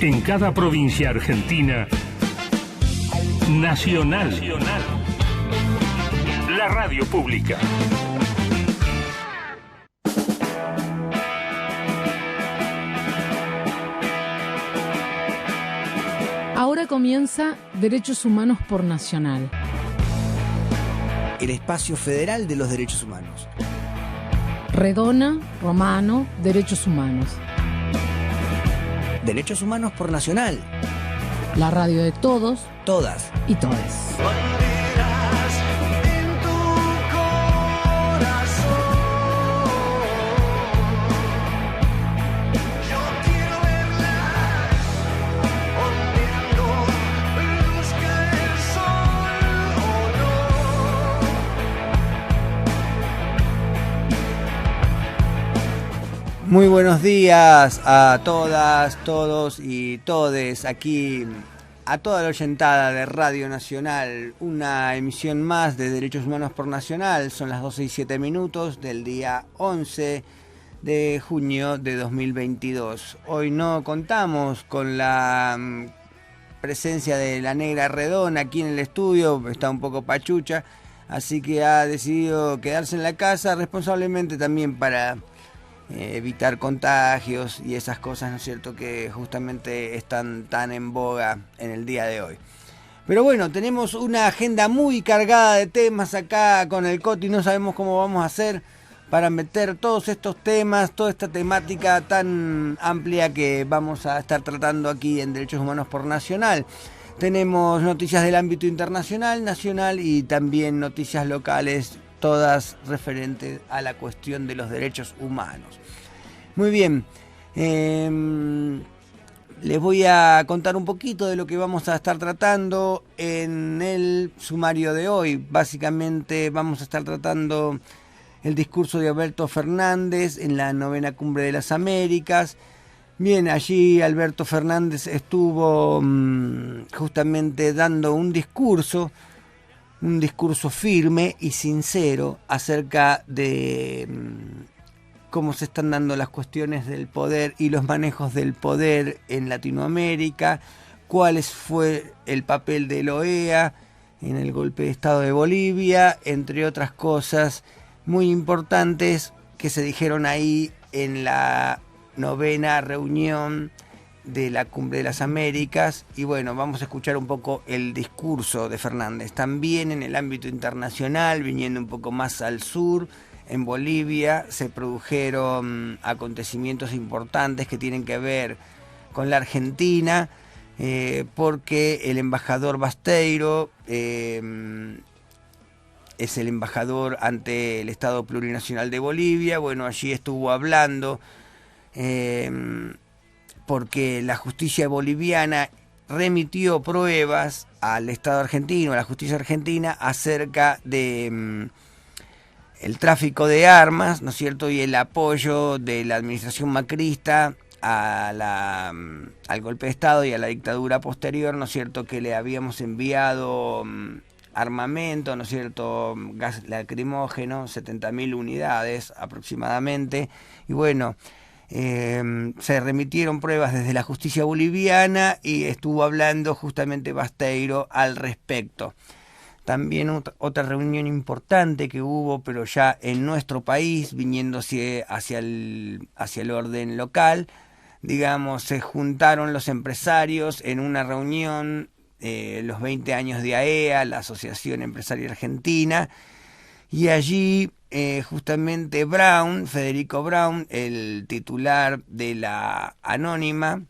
En cada provincia argentina, Nacional. La radio pública. Ahora comienza Derechos Humanos por Nacional. El espacio federal de los derechos humanos. Redona, Romano, Derechos Humanos. Derechos humanos por Nacional. La radio de todos, todas y todes. Muy buenos días a todas, todos y todes, aquí a toda la oyentada de Radio Nacional, una emisión más de Derechos Humanos por Nacional. Son las 12:07 del día 11 de junio de 2022. Hoy no contamos con la presencia de la Negra Redona aquí en el estudio, está un poco pachucha, así que ha decidido quedarse en la casa responsablemente también para evitar contagios y esas cosas, ¿no es cierto?, que justamente están tan en boga en el día de hoy. Pero bueno, tenemos una agenda muy cargada de temas acá con el Coti, no sabemos cómo vamos a hacer para meter todos estos temas, toda esta temática tan amplia que vamos a estar tratando aquí en Derechos Humanos por Nacional. Tenemos noticias del ámbito internacional, nacional y también noticias locales, todas referentes a la cuestión de los derechos humanos. Muy bien, les voy a contar un poquito de lo que vamos a estar tratando en el sumario de hoy. Básicamente vamos a estar tratando el discurso de Alberto Fernández en la 9ª Cumbre de las Américas. Bien, allí Alberto Fernández estuvo justamente dando un discurso firme y sincero acerca de cómo se están dando las cuestiones del poder y los manejos del poder en Latinoamérica, cuál fue el papel de la OEA en el golpe de Estado de Bolivia, entre otras cosas muy importantes que se dijeron ahí en la 9ª reunión de la Cumbre de las Américas. Y bueno, vamos a escuchar un poco el discurso de Fernández. También en el ámbito internacional, viniendo un poco más al sur, en Bolivia se produjeron acontecimientos importantes que tienen que ver con la Argentina, porque el embajador Basteiro es el embajador ante el Estado Plurinacional de Bolivia. Bueno, allí estuvo hablando porque la justicia boliviana remitió pruebas al Estado argentino, a la justicia argentina, acerca de el tráfico de armas, ¿no es cierto?, y el apoyo de la administración macrista al golpe de Estado y a la dictadura posterior, ¿no es cierto?, que le habíamos enviado armamento, ¿no es cierto?, gas lacrimógeno, 70.000 unidades aproximadamente, y bueno, se remitieron pruebas desde la justicia boliviana y estuvo hablando justamente Basteiro al respecto. También otra reunión importante que hubo, pero ya en nuestro país, viniendo hacia el orden local, digamos, se juntaron los empresarios en una reunión, los 20 años de AEA, la Asociación Empresaria Argentina, y allí justamente Federico Braun, el titular de la Anónima,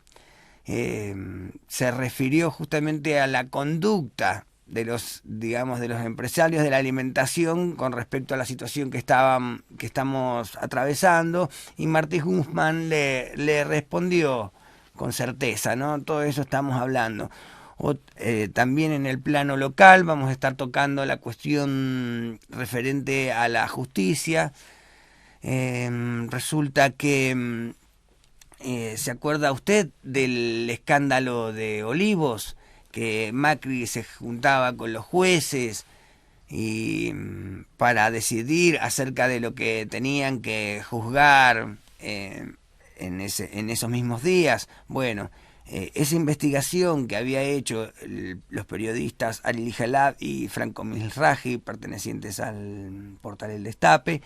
se refirió justamente a la conducta de los empresarios de la alimentación con respecto a la situación que estamos atravesando, y Martí Guzmán le respondió con certeza, ¿no? Todo eso estamos hablando. También en el plano local vamos a estar tocando la cuestión referente a la justicia. Resulta que ¿se acuerda usted del escándalo de Olivos? Que Macri se juntaba con los jueces y para decidir acerca de lo que tenían que juzgar en esos mismos días. Bueno, esa investigación que había hecho los periodistas Ali Jalab y Franco Mizrahi, pertenecientes al portal El Destape,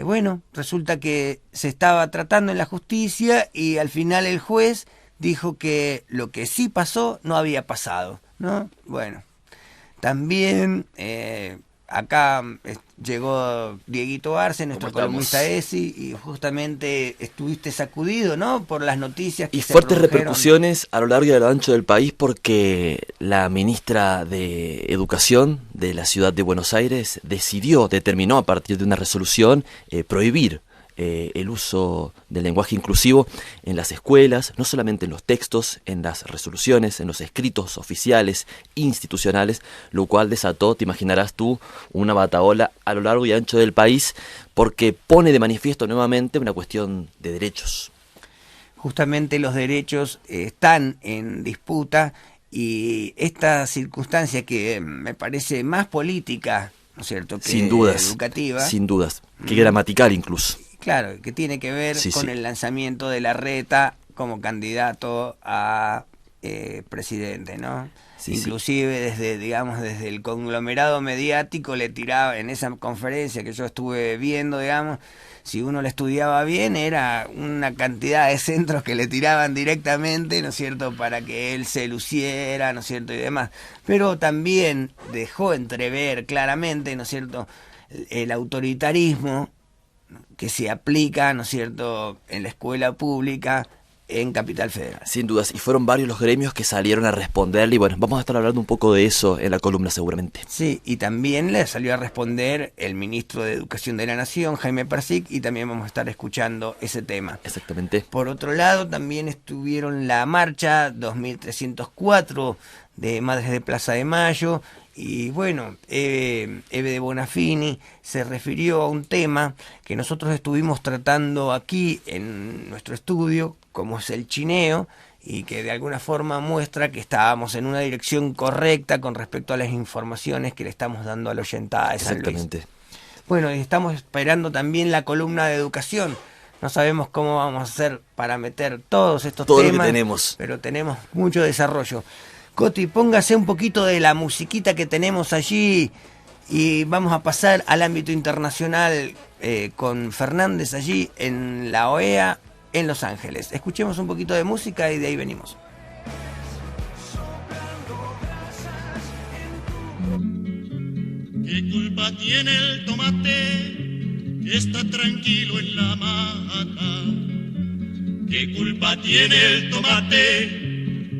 bueno, resulta que se estaba tratando en la justicia y al final el juez dijo que lo que sí pasó no había pasado, ¿no? Bueno, también acá llegó Dieguito Arce, nuestro columnista ESI, y justamente estuviste sacudido, ¿no?, por las noticias que y se fuertes produjeron. repercusiones a lo largo y a lo ancho del país, porque la ministra de Educación de la ciudad de Buenos Aires determinó a partir de una resolución prohibir el uso del lenguaje inclusivo en las escuelas, no solamente en los textos, en las resoluciones, en los escritos oficiales, institucionales, lo cual desató, te imaginarás tú, una batahola a lo largo y ancho del país, porque pone de manifiesto nuevamente una cuestión de derechos. Justamente los derechos están en disputa, y esta circunstancia que me parece más política, ¿no es cierto?, que sin dudas, educativa. Sin dudas, que gramatical incluso. Claro, que tiene que ver con el lanzamiento de Larreta como candidato a presidente, ¿no? Sí, inclusive desde el conglomerado mediático le tiraba, en esa conferencia que yo estuve viendo, digamos, si uno la estudiaba bien, era una cantidad de centros que le tiraban directamente, ¿no es cierto?, para que él se luciera, ¿no es cierto?, y demás. Pero también dejó entrever claramente, ¿no es cierto?, el autoritarismo que se aplica, ¿no es cierto?, en la escuela pública en Capital Federal. Sin dudas, y fueron varios los gremios que salieron a responderle, y bueno, vamos a estar hablando un poco de eso en la columna seguramente. Sí, y también le salió a responder el ministro de Educación de la Nación, Jaime Persic, y también vamos a estar escuchando ese tema. Exactamente. Por otro lado, también estuvieron la marcha 2304 de Madres de Plaza de Mayo, y bueno, Eve de Bonafini se refirió a un tema que nosotros estuvimos tratando aquí en nuestro estudio, como es el chineo, y que de alguna forma muestra que estábamos en una dirección correcta con respecto a las informaciones que le estamos dando a la oyentada de San Luis. Exactamente. Bueno, y estamos esperando también la columna de educación. No sabemos cómo vamos a hacer para meter todos estos Todo temas, lo que tenemos. pero tenemos mucho desarrollo. Coti, póngase un poquito de la musiquita que tenemos allí y vamos a pasar al ámbito internacional con Fernández allí en la OEA en Los Ángeles. Escuchemos un poquito de música y de ahí venimos. ¿Qué culpa tiene el tomate que está tranquilo en la mata? ¿Qué culpa tiene el tomate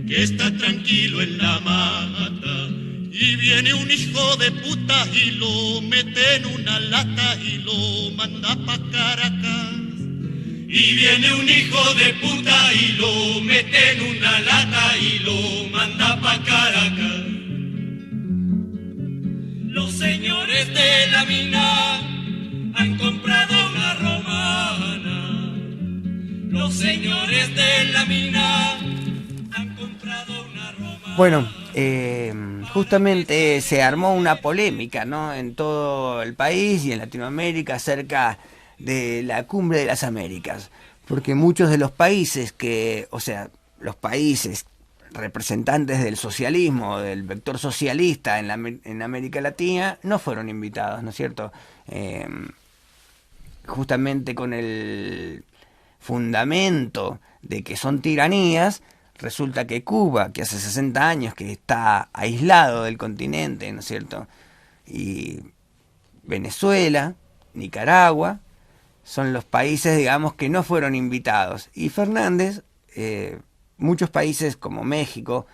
que está tranquilo en la mata? Y viene un hijo de puta y lo mete en una lata y lo manda pa' Caracas. Y viene un hijo de puta y lo mete en una lata y lo manda pa' Caracas. Los señores de la mina han comprado una romana. Los señores de la mina han comprado una romana. Bueno, justamente se armó una polémica, ¿no?, en todo el país y en Latinoamérica acerca de la Cumbre de las Américas, porque muchos de los países los países representantes del socialismo, del vector socialista en América Latina, no fueron invitados, ¿no es cierto? Justamente con el fundamento de que son tiranías, resulta que Cuba, que hace 60 años que está aislado del continente, ¿no es cierto?, y Venezuela, Nicaragua, son los países, digamos, que no fueron invitados. Y Fernández, muchos países como México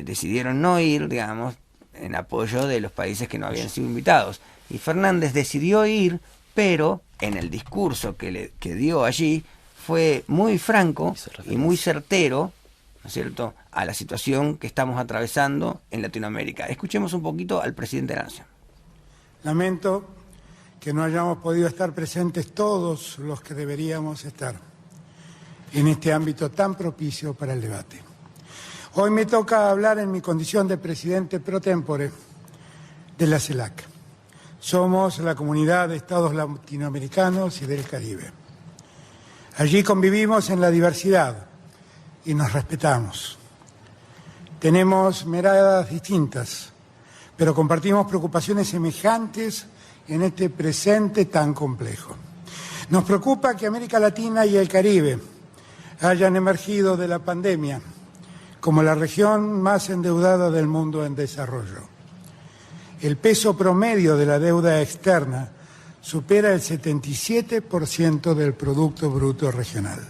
decidieron no ir, digamos, en apoyo de los países que no habían sido invitados. Y Fernández decidió ir, pero en el discurso que dio allí fue muy franco y muy certero, ¿no es cierto?, a la situación que estamos atravesando en Latinoamérica. Escuchemos un poquito al presidente de la Nación. Lamento que no hayamos podido estar presentes todos los que deberíamos estar en este ámbito tan propicio para el debate. Hoy me toca hablar en mi condición de presidente pro tempore de la CELAC. Somos la comunidad de estados latinoamericanos y del Caribe. Allí convivimos en la diversidad, y nos respetamos. Tenemos miradas distintas, pero compartimos preocupaciones semejantes en este presente tan complejo. Nos preocupa que América Latina y el Caribe hayan emergido de la pandemia como la región más endeudada del mundo en desarrollo. El peso promedio de la deuda externa supera el 77% del Producto Bruto Regional.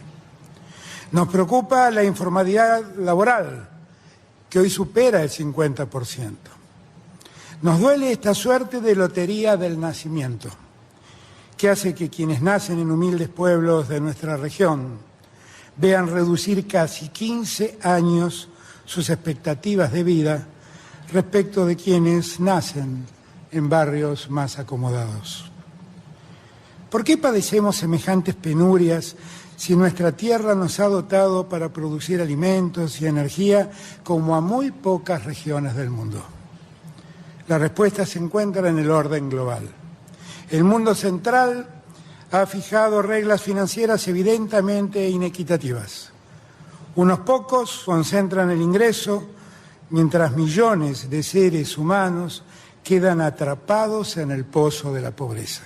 Nos preocupa la informalidad laboral, que hoy supera el 50%. Nos duele esta suerte de lotería del nacimiento, que hace que quienes nacen en humildes pueblos de nuestra región vean reducir casi 15 años sus expectativas de vida respecto de quienes nacen en barrios más acomodados. ¿Por qué padecemos semejantes penurias si nuestra tierra nos ha dotado para producir alimentos y energía como a muy pocas regiones del mundo? La respuesta se encuentra en el orden global. El mundo central ha fijado reglas financieras evidentemente inequitativas. Unos pocos concentran el ingreso, mientras millones de seres humanos quedan atrapados en el pozo de la pobreza.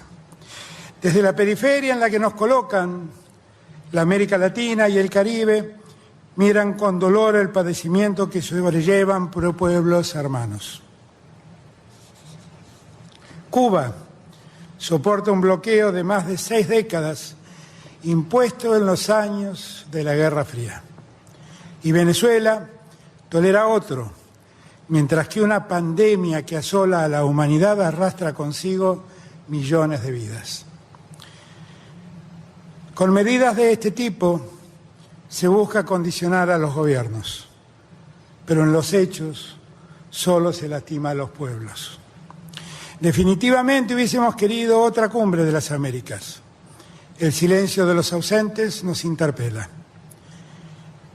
Desde la periferia en la que nos colocan, la América Latina y el Caribe miran con dolor el padecimiento que sobrellevan pueblos hermanos. Cuba soporta un bloqueo de más de 6 décadas impuesto en los años de la Guerra Fría. Y Venezuela tolera otro, mientras que una pandemia que asola a la humanidad arrastra consigo millones de vidas. Con medidas de este tipo se busca condicionar a los gobiernos, pero en los hechos solo se lastima a los pueblos. Definitivamente hubiésemos querido otra cumbre de las Américas. El silencio de los ausentes nos interpela.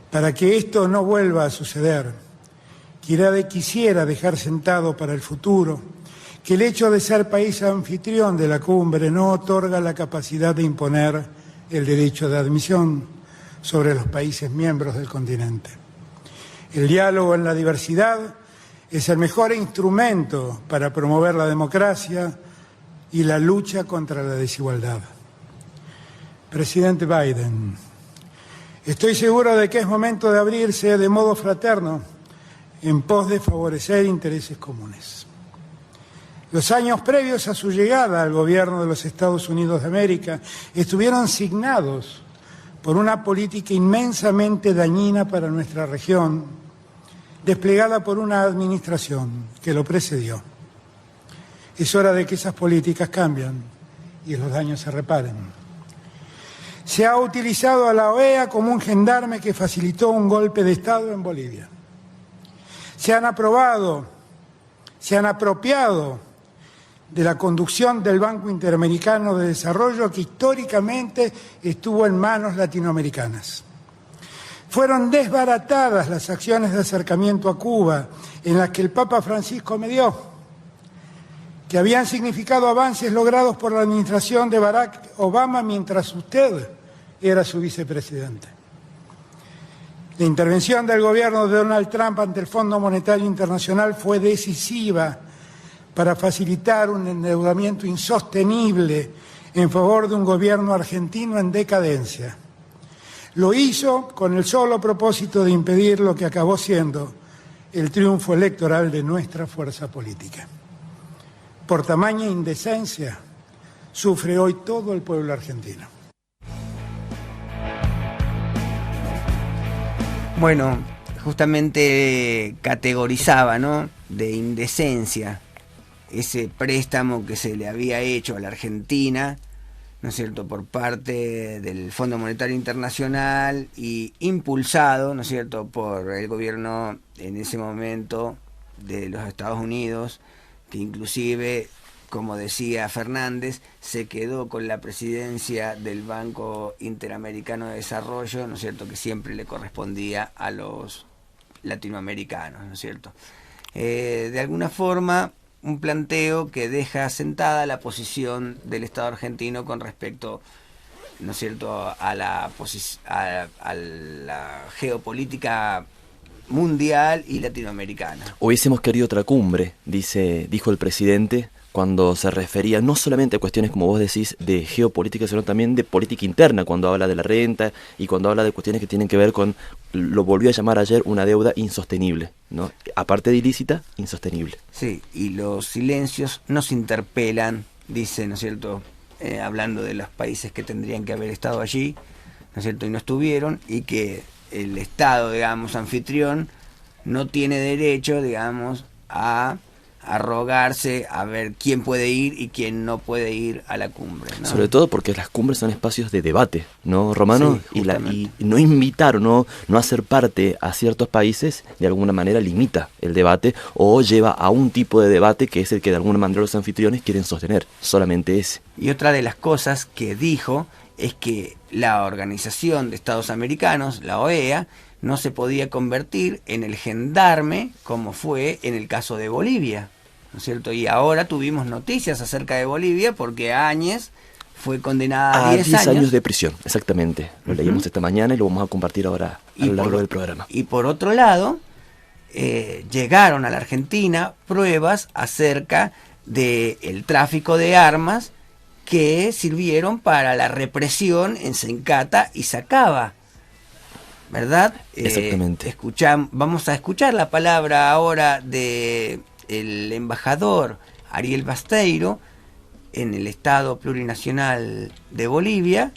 Para que esto no vuelva a suceder, quisiera dejar sentado para el futuro que el hecho de ser país anfitrión de la cumbre no otorga la capacidad de imponer el derecho de admisión sobre los países miembros del continente. El diálogo en la diversidad es el mejor instrumento para promover la democracia y la lucha contra la desigualdad. Presidente Biden, estoy seguro de que es momento de abrirse de modo fraterno en pos de favorecer intereses comunes. Los años previos a su llegada al gobierno de los Estados Unidos de América estuvieron signados por una política inmensamente dañina para nuestra región, desplegada por una administración que lo precedió. Es hora de que esas políticas cambien y los daños se reparen. Se ha utilizado a la OEA como un gendarme que facilitó un golpe de Estado en Bolivia. Se han apropiado de la conducción del Banco Interamericano de Desarrollo, que históricamente estuvo en manos latinoamericanas. Fueron desbaratadas las acciones de acercamiento a Cuba en las que el Papa Francisco medió, que habían significado avances logrados por la administración de Barack Obama mientras usted era su vicepresidente. La intervención del gobierno de Donald Trump ante el Fondo Monetario Internacional fue decisiva para facilitar un endeudamiento insostenible en favor de un gobierno argentino en decadencia. Lo hizo con el solo propósito de impedir lo que acabó siendo el triunfo electoral de nuestra fuerza política. Por tamaña indecencia sufre hoy todo el pueblo argentino. Bueno, justamente categorizaba, ¿no?, de indecencia ese préstamo que se le había hecho a la Argentina, ¿no es cierto?, por parte del Fondo Monetario Internacional y impulsado, ¿no es cierto?, por el gobierno en ese momento de los Estados Unidos, que inclusive, como decía Fernández, se quedó con la presidencia del Banco Interamericano de Desarrollo, ¿no es cierto?, que siempre le correspondía a los latinoamericanos, ¿no es cierto? De alguna forma, un planteo que deja sentada la posición del Estado argentino con respecto ¿no es cierto?, a la geopolítica mundial y latinoamericana. Hubiésemos querido otra cumbre, dijo el presidente, cuando se refería no solamente a cuestiones, como vos decís, de geopolítica, sino también de política interna, cuando habla de la renta y cuando habla de cuestiones que tienen que ver con, lo volvió a llamar ayer, una deuda insostenible, ¿no? Aparte de ilícita, insostenible. Sí, y los silencios nos interpelan, dice, ¿no es cierto?, hablando de los países que tendrían que haber estado allí, ¿no es cierto?, y no estuvieron, y que el Estado, digamos, anfitrión, no tiene derecho, digamos, a arrogarse a ver quién puede ir y quién no puede ir a la cumbre, ¿no? Sobre todo porque las cumbres son espacios de debate, ¿no, Romano? Sí, y no invitar o no hacer parte a ciertos países de alguna manera limita el debate o lleva a un tipo de debate que es el que de alguna manera los anfitriones quieren sostener, solamente ese. Y otra de las cosas que dijo es que la Organización de Estados Americanos, la OEA, no se podía convertir en el gendarme como fue en el caso de Bolivia, ¿no es cierto? Y ahora tuvimos noticias acerca de Bolivia porque Áñez fue condenada a 10 años de prisión, exactamente. Lo leímos esta mañana y lo vamos a compartir ahora a lo largo del programa. Y por otro lado, llegaron a la Argentina pruebas acerca del tráfico de armas que sirvieron para la represión en Sencata y Sacaba, ¿verdad? Exactamente. Vamos a escuchar la palabra ahora de el embajador Ariel Basteiro en el Estado Plurinacional de Bolivia,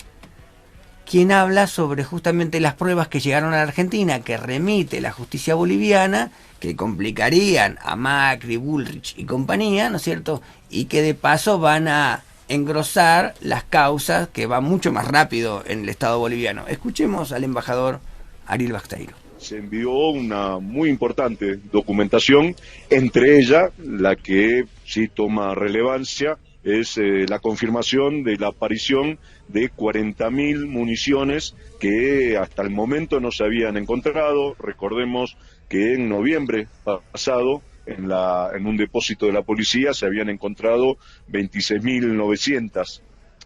quien habla sobre justamente las pruebas que llegaron a la Argentina, que remite la justicia boliviana, que complicarían a Macri, Bullrich y compañía, ¿no es cierto? Y que de paso van a engrosar las causas, que va mucho más rápido en el Estado boliviano. Escuchemos al embajador Ariel Basteiro. Se envió una muy importante documentación, entre ellas la que sí toma relevancia es la confirmación de la aparición de 40.000 municiones que hasta el momento no se habían encontrado. Recordemos que en noviembre pasado en un depósito de la policía se habían encontrado 26.900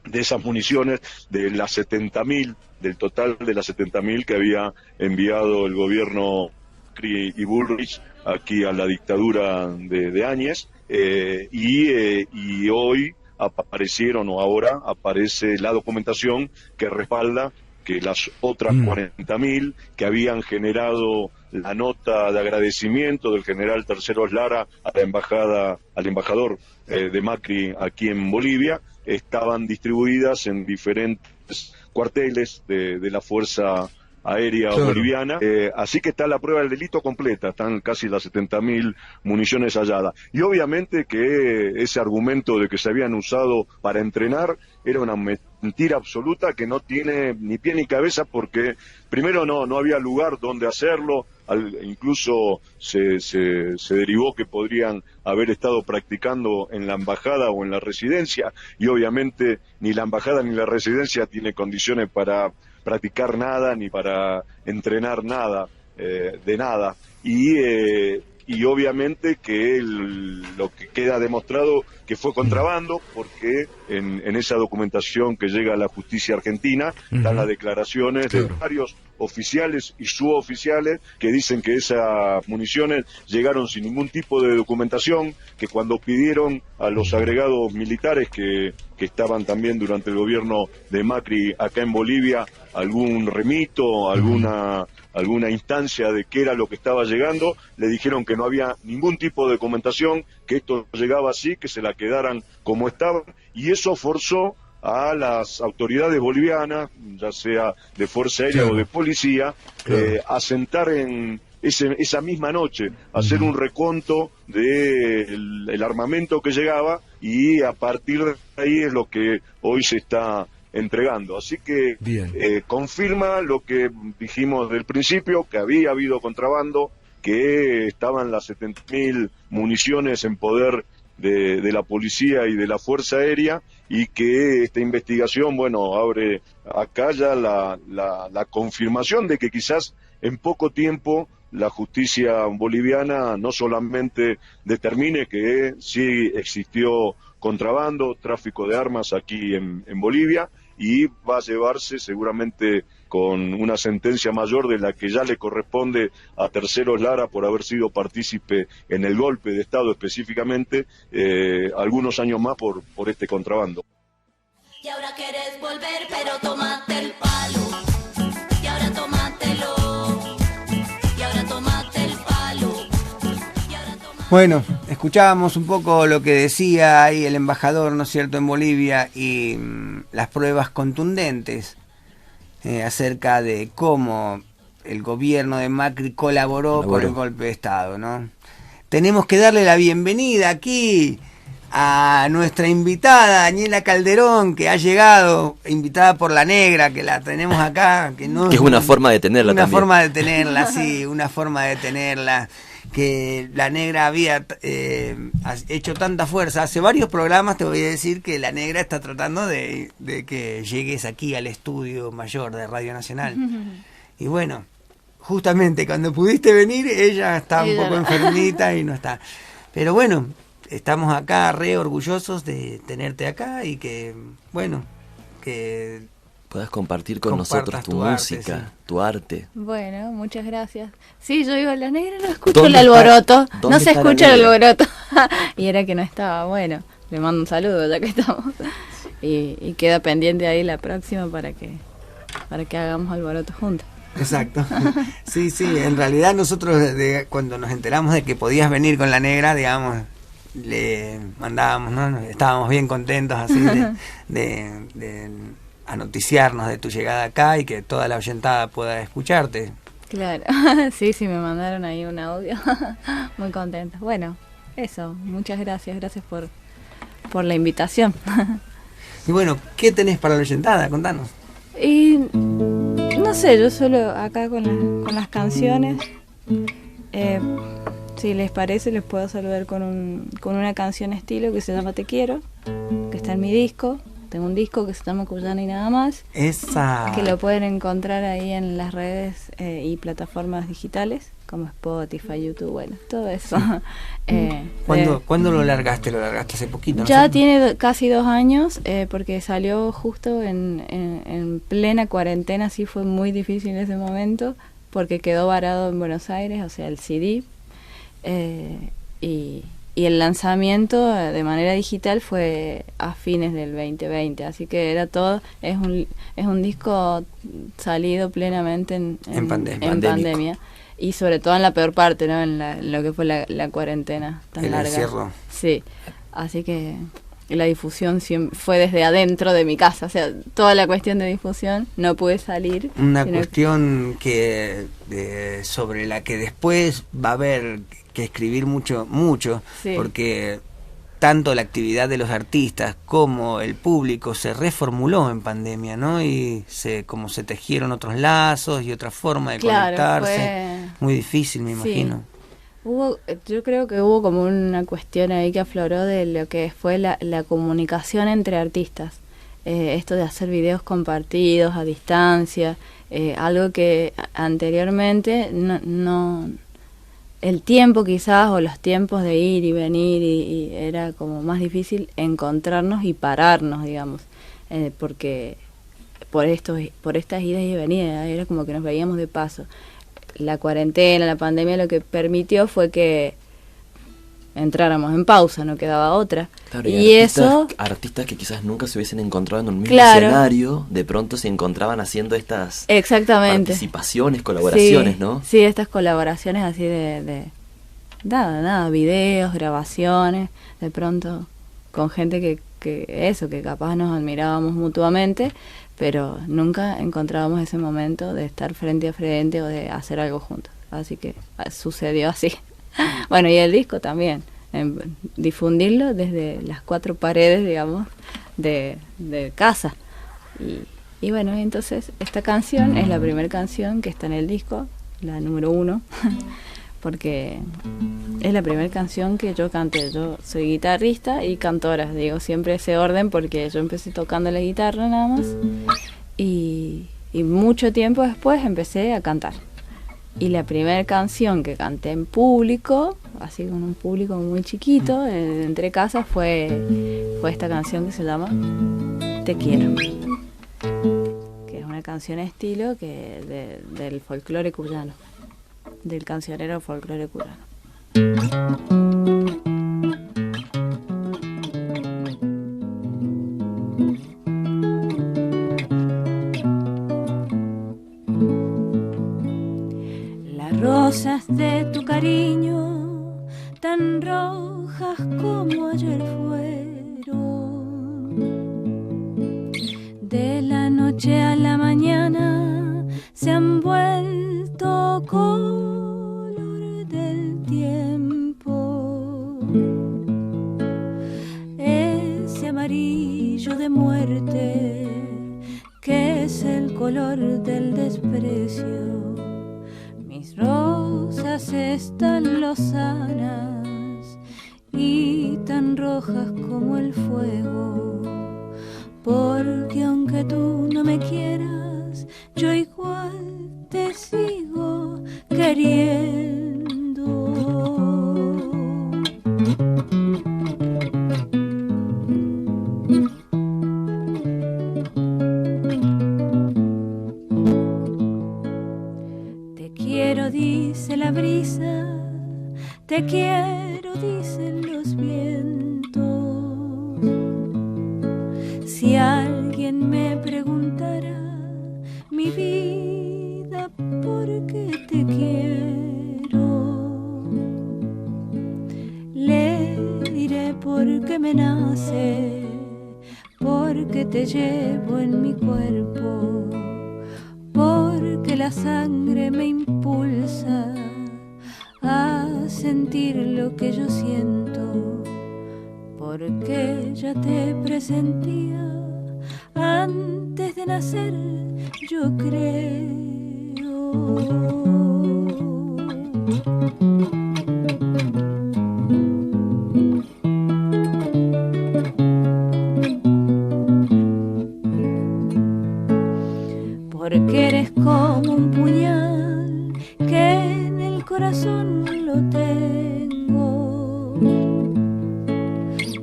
de esas municiones de las 70.000, del total de las 70.000 que había enviado el gobierno Macri y Bullrich aquí a la dictadura de Áñez, y hoy ahora aparece la documentación que respalda que las otras 40.000 que habían generado la nota de agradecimiento del general Terceros Lara a la embajada, al embajador de Macri aquí en Bolivia, estaban distribuidas en diferentes cuarteles de la Fuerza Aérea Boliviana, así que está la prueba del delito completa, están casi las 70.000 municiones halladas. Y obviamente que ese argumento de que se habían usado para entrenar era una mentira absoluta que no tiene ni pie ni cabeza, porque primero no había lugar donde hacerlo, incluso se derivó que podrían haber estado practicando en la embajada o en la residencia, y obviamente ni la embajada ni la residencia tiene condiciones para practicar nada ni para entrenar nada, de nada, y obviamente que lo que queda demostrado que fue contrabando, porque en esa documentación que llega a la justicia argentina están las declaraciones de varios oficiales y suboficiales que dicen que esas municiones llegaron sin ningún tipo de documentación, que cuando pidieron a los agregados militares que estaban también durante el gobierno de Macri acá en Bolivia algún remito, alguna instancia de qué era lo que estaba llegando, le dijeron que no había ningún tipo de documentación, que esto llegaba así, que se la quedaran como estaban, y eso forzó a las autoridades bolivianas, ya sea de Fuerza Aérea o de Policía, a sentar en esa misma noche, hacer un reconto del armamento que llegaba, y a partir de ahí es lo que hoy se está entregando. Así que confirma lo que dijimos del principio, que había habido contrabando, que estaban las 70.000 municiones en poder de la policía y de la Fuerza Aérea, y que esta investigación, abre acá ya la confirmación de que quizás en poco tiempo la justicia boliviana no solamente determine que sí existió contrabando, tráfico de armas aquí en Bolivia, y va a llevarse seguramente con una sentencia mayor de la que ya le corresponde a Terceros Lara por haber sido partícipe en el golpe de Estado específicamente, algunos años más por este contrabando. Y ahora quieres volver, pero tómate el palo. Y ahora tómatelo. Y ahora tómate el palo. Y ahora tómate... Bueno, escuchábamos un poco lo que decía ahí el embajador, ¿no es cierto?, en Bolivia, y las pruebas contundentes acerca de cómo el gobierno de Macri colaboró con el golpe de Estado, ¿no? Tenemos que darle la bienvenida aquí a nuestra invitada, Daniela Calderón, que ha llegado, invitada por La Negra, que la tenemos acá. Que es una forma de tenerla también. Una forma de tenerla, sí, una forma de tenerla. Que La Negra había hecho tanta fuerza. Hace varios programas te voy a decir que La Negra está tratando de que llegues aquí al estudio mayor de Radio Nacional. Y bueno, justamente cuando pudiste venir, ella está un poco enfermita y no está. Pero bueno, estamos acá re orgullosos de tenerte acá y que, bueno, que puedas compartir con nosotros tu música, arte, sí. Tu arte. Bueno, muchas gracias. Sí, yo iba a La Negra, no escucho el alboroto, no se escucha el alboroto. Y era que no estaba, bueno, le mando un saludo ya que estamos. Y queda pendiente ahí la próxima para que hagamos alboroto juntos. Exacto. Sí, en realidad nosotros cuando nos enteramos de que podías venir con La Negra, digamos, le mandábamos, ¿no? Estábamos bien contentos así de anoticiarnos de tu llegada acá y que toda la oyentada pueda escucharte. Claro, sí, me mandaron ahí un audio. Muy contenta. Bueno, eso, muchas gracias por la invitación. Y bueno, ¿qué tenés para la oyentada? Contanos. Y no sé, yo solo acá con las canciones, si les parece les puedo saludar con una canción estilo que se llama Te Quiero, que está en mi disco. Tengo un disco que se llama Cuyana y nada más. Esa. Que lo pueden encontrar ahí en las redes y plataformas digitales, como Spotify, YouTube, bueno, todo eso. ¿Cuándo lo largaste? ¿Lo largaste hace poquito? ¿No? Ya tiene casi 2 años, porque salió justo en plena cuarentena, sí fue muy difícil en ese momento, porque quedó varado en Buenos Aires, o sea, el CD, y el lanzamiento de manera digital fue a fines del 2020, así que era todo, es un disco salido plenamente en pandemia, y sobre todo en la peor parte, ¿no? En lo que fue la cuarentena tan larga. El encierro. Sí, así que la difusión fue desde adentro de mi casa, o sea, toda la cuestión de difusión, no pude salir. Una cuestión que sobre la que después va a haber que escribir mucho, sí. Porque tanto la actividad de los artistas como el público se reformuló en pandemia, ¿no? Y como se tejieron otros lazos y otra forma de conectarse. Muy difícil, me imagino. Yo creo que hubo como una cuestión ahí que afloró de lo que fue la comunicación entre artistas. Esto de hacer videos compartidos a distancia, algo que anteriormente no el tiempo quizás, o los tiempos de ir y venir, y era como más difícil encontrarnos y pararnos, digamos, porque por estas idas y venidas, era como que nos veíamos de paso. La cuarentena, la pandemia lo que permitió fue que entráramos en pausa, no quedaba otra. Claro, y artistas que quizás nunca se hubiesen encontrado en un mismo escenario, de pronto se encontraban haciendo estas participaciones, colaboraciones, ¿no? Sí, estas colaboraciones así de videos, grabaciones, de pronto con gente que capaz nos admirábamos mutuamente, pero nunca encontrábamos ese momento de estar frente a frente o de hacer algo juntos. Así que sucedió así. Bueno, y el disco también, difundirlo desde las 4 paredes, digamos, de casa. Y bueno, entonces esta canción es la primera canción que está en el disco, la número 1, porque es la primera canción que yo canté. Yo soy guitarrista y cantora, digo siempre ese orden porque yo empecé tocando la guitarra nada más, y mucho tiempo después empecé a cantar. Y la primera canción que canté en público, así con un público muy chiquito, entre casas, fue esta canción que se llama Te Quiero. que es una canción estilo del folclore cuyano, del cancionero folclore cuyano. Las rosas de tu cariño, tan rojas como ayer fueron, de la noche a la mañana se han vuelto color del tiempo. Ese amarillo de muerte que es el color del desprecio. Mis rosas están lozanas y tan rojas como el fuego, porque aunque tú no me quieras, yo igual te sigo queriendo. Te quiero, dice la brisa, te quiero, dicen los vientos. Si alguien me preguntara, mi vida, ¿por qué te quiero? Le diré porque me nace, porque te llevo en mi cuerpo, porque la sangre me impulsa a sentir lo que yo siento, porque ya te presentía antes de nacer, yo creo. Porque eres como un puñal que en el corazón lo tengo,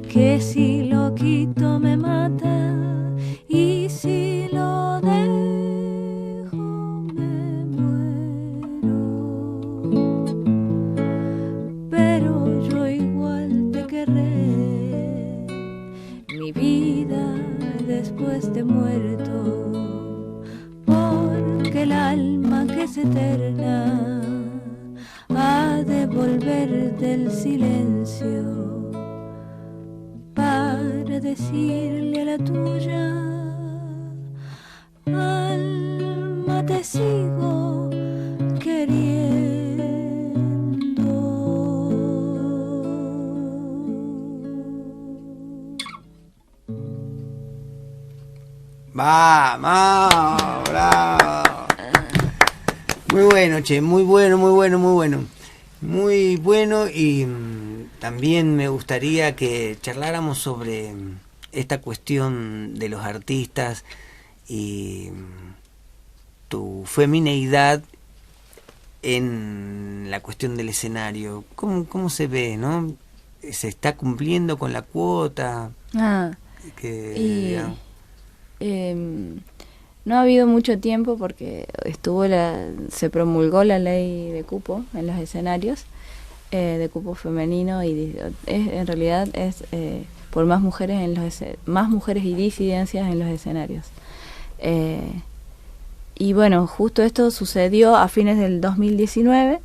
que si lo quito me mata y si lo dejo me muero. Pero yo igual te querré, mi vida después de muerto, porque el alma que es eterna ha de volver del silencio para decirle a la tuya, alma, te sigo queriendo. ¡Vamos! ¡Bravo! Muy bueno, che, muy bueno, muy bueno, muy bueno. Muy bueno, y también me gustaría que charláramos sobre esta cuestión de los artistas y tu femineidad en la cuestión del escenario. ¿Cómo se ve, no? ¿Se está cumpliendo con la cuota? No ha habido mucho tiempo porque se promulgó la ley de cupo en los escenarios, de cupo femenino, y en realidad es por más mujeres más mujeres y disidencias en los escenarios. Y bueno, justo esto sucedió a fines del 2019,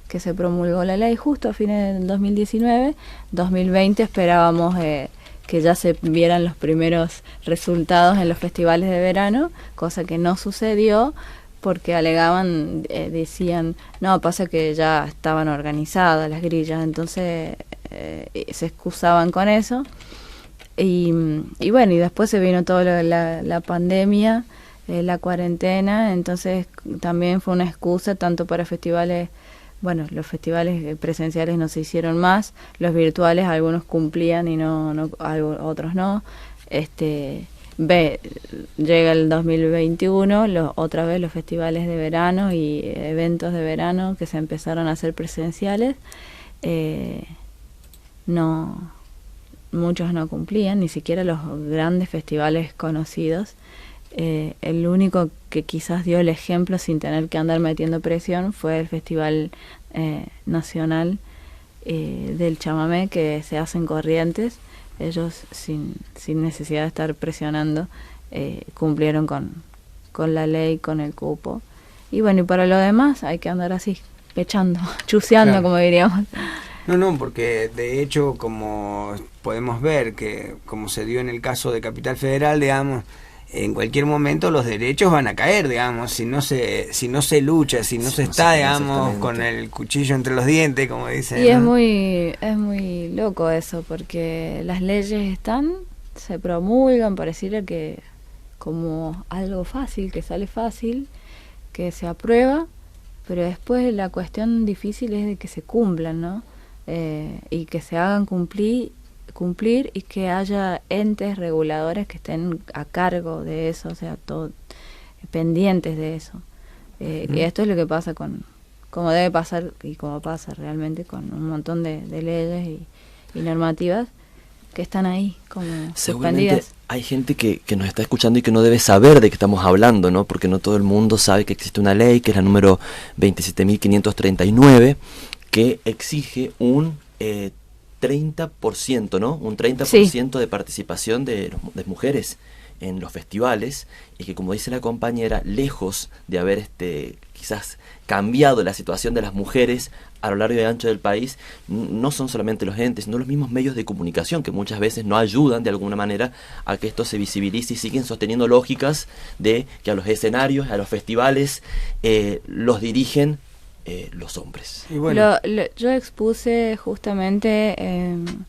que se promulgó la ley justo a fines del 2019. 2020 esperábamos que ya se vieran los primeros resultados en los festivales de verano, cosa que no sucedió porque alegaban, decían, no, pasa que ya estaban organizadas las grillas, entonces se excusaban con eso. Y bueno, y después se vino toda la pandemia, la cuarentena, entonces también fue una excusa tanto para festivales. Bueno, los festivales presenciales no se hicieron más, los virtuales algunos cumplían y otros no. Llega el 2021, otra vez los festivales de verano y eventos de verano que se empezaron a hacer presenciales, muchos no cumplían, ni siquiera los grandes festivales conocidos. El único que quizás dio el ejemplo sin tener que andar metiendo presión fue el Festival Nacional del Chamamé, que se hace en Corrientes. Ellos sin necesidad de estar presionando cumplieron con la ley, con el cupo. Y bueno, y para lo demás hay que andar así, pechando, chuceando, claro, como diríamos. No, porque de hecho, como podemos ver, que como se dio en el caso de Capital Federal, digamos, en cualquier momento los derechos van a caer, digamos, si no se lucha, si no se está, digamos, con el cuchillo entre los dientes, como dicen. Y ¿no? es muy loco eso, porque las leyes están, se promulgan, pareciera que como algo fácil, que sale fácil, que se aprueba, pero después la cuestión difícil es de que se cumplan, ¿no? Y que se hagan cumplir y que haya entes reguladores que estén a cargo de eso, o sea, todo pendientes de eso. Y esto es lo que pasa como debe pasar y como pasa realmente con un montón de leyes y normativas que están ahí como suspendidas. Hay gente que nos está escuchando y que no debe saber de qué estamos hablando, ¿no? Porque no todo el mundo sabe que existe una ley, que es la número 27.539, que exige un 30%, ¿no? Un 30% sí, de participación de mujeres en los festivales, y que, como dice la compañera, lejos de haber quizás cambiado la situación de las mujeres a lo largo y ancho del país, no son solamente los entes, sino los mismos medios de comunicación que muchas veces no ayudan de alguna manera a que esto se visibilice, y siguen sosteniendo lógicas de que a los escenarios, a los festivales, los dirigen los hombres. Y bueno, yo expuse justamente en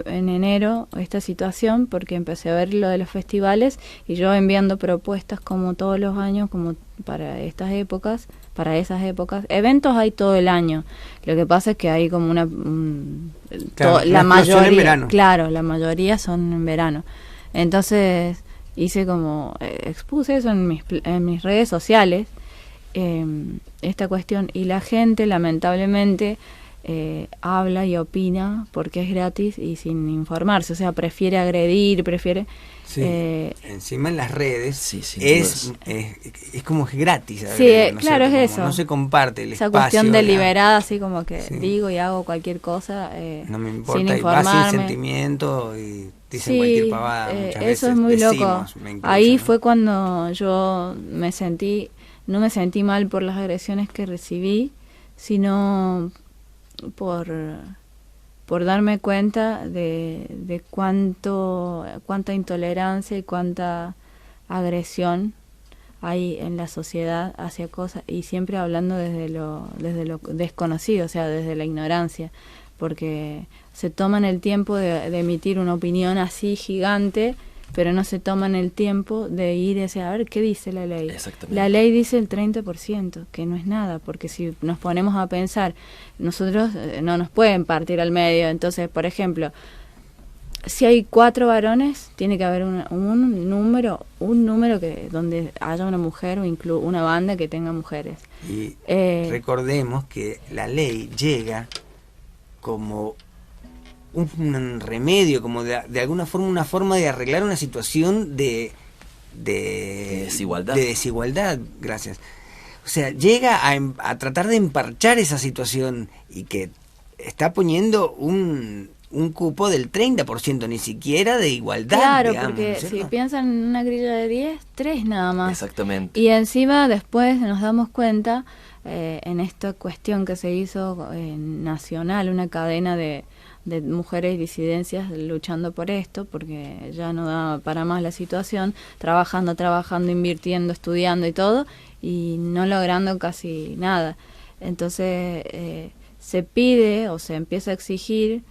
enero esta situación porque empecé a ver lo de los festivales, y yo enviando propuestas como todos los años, como para esas épocas. Eventos hay todo el año, lo que pasa es que hay como claro, la mayoría, en verano. Claro, la mayoría son en verano. Entonces hice como expuse eso en mis redes sociales, esta cuestión, y la gente lamentablemente habla y opina porque es gratis y sin informarse, o sea, prefiere agredir, sí, encima en las redes sí, es como que gratis, sí, no claro, sé, es eso, no se comparte el esa espacio, cuestión deliberada, así como que sí, digo y hago cualquier cosa no me importa, sin y informarme, va sin sentimiento y dicen sí, cualquier pavada, muchas veces eso es muy decimos, loco. Incluso, ahí ¿no? Fue cuando yo no me sentí mal por las agresiones que recibí, sino por darme cuenta de cuánta intolerancia y cuánta agresión hay en la sociedad hacia cosas, y siempre hablando desde lo desconocido, o sea, desde la ignorancia, porque se toman el tiempo de emitir una opinión así gigante, pero no se toman el tiempo de ir a ver qué dice la ley. La ley dice el 30%, que no es nada, porque si nos ponemos a pensar, nosotros no nos pueden partir al medio. Entonces, por ejemplo, si hay 4 varones, tiene que haber un número que donde haya una mujer, o una banda que tenga mujeres. Y recordemos que la ley llega como un remedio, como de alguna forma, una forma de arreglar una situación de desigualdad, gracias. O sea, llega a tratar de emparchar esa situación, y que está poniendo un cupo del 30%, ni siquiera de igualdad. Claro, digamos, porque ¿cierto? si piensan en una grilla de 10, 3 nada más. Exactamente. Y encima después nos damos cuenta, en esta cuestión que se hizo nacional, una cadena de mujeres disidencias luchando por esto, porque ya no da para más la situación, trabajando, invirtiendo, estudiando y todo, y no logrando casi nada. Entonces se pide o se empieza a exigir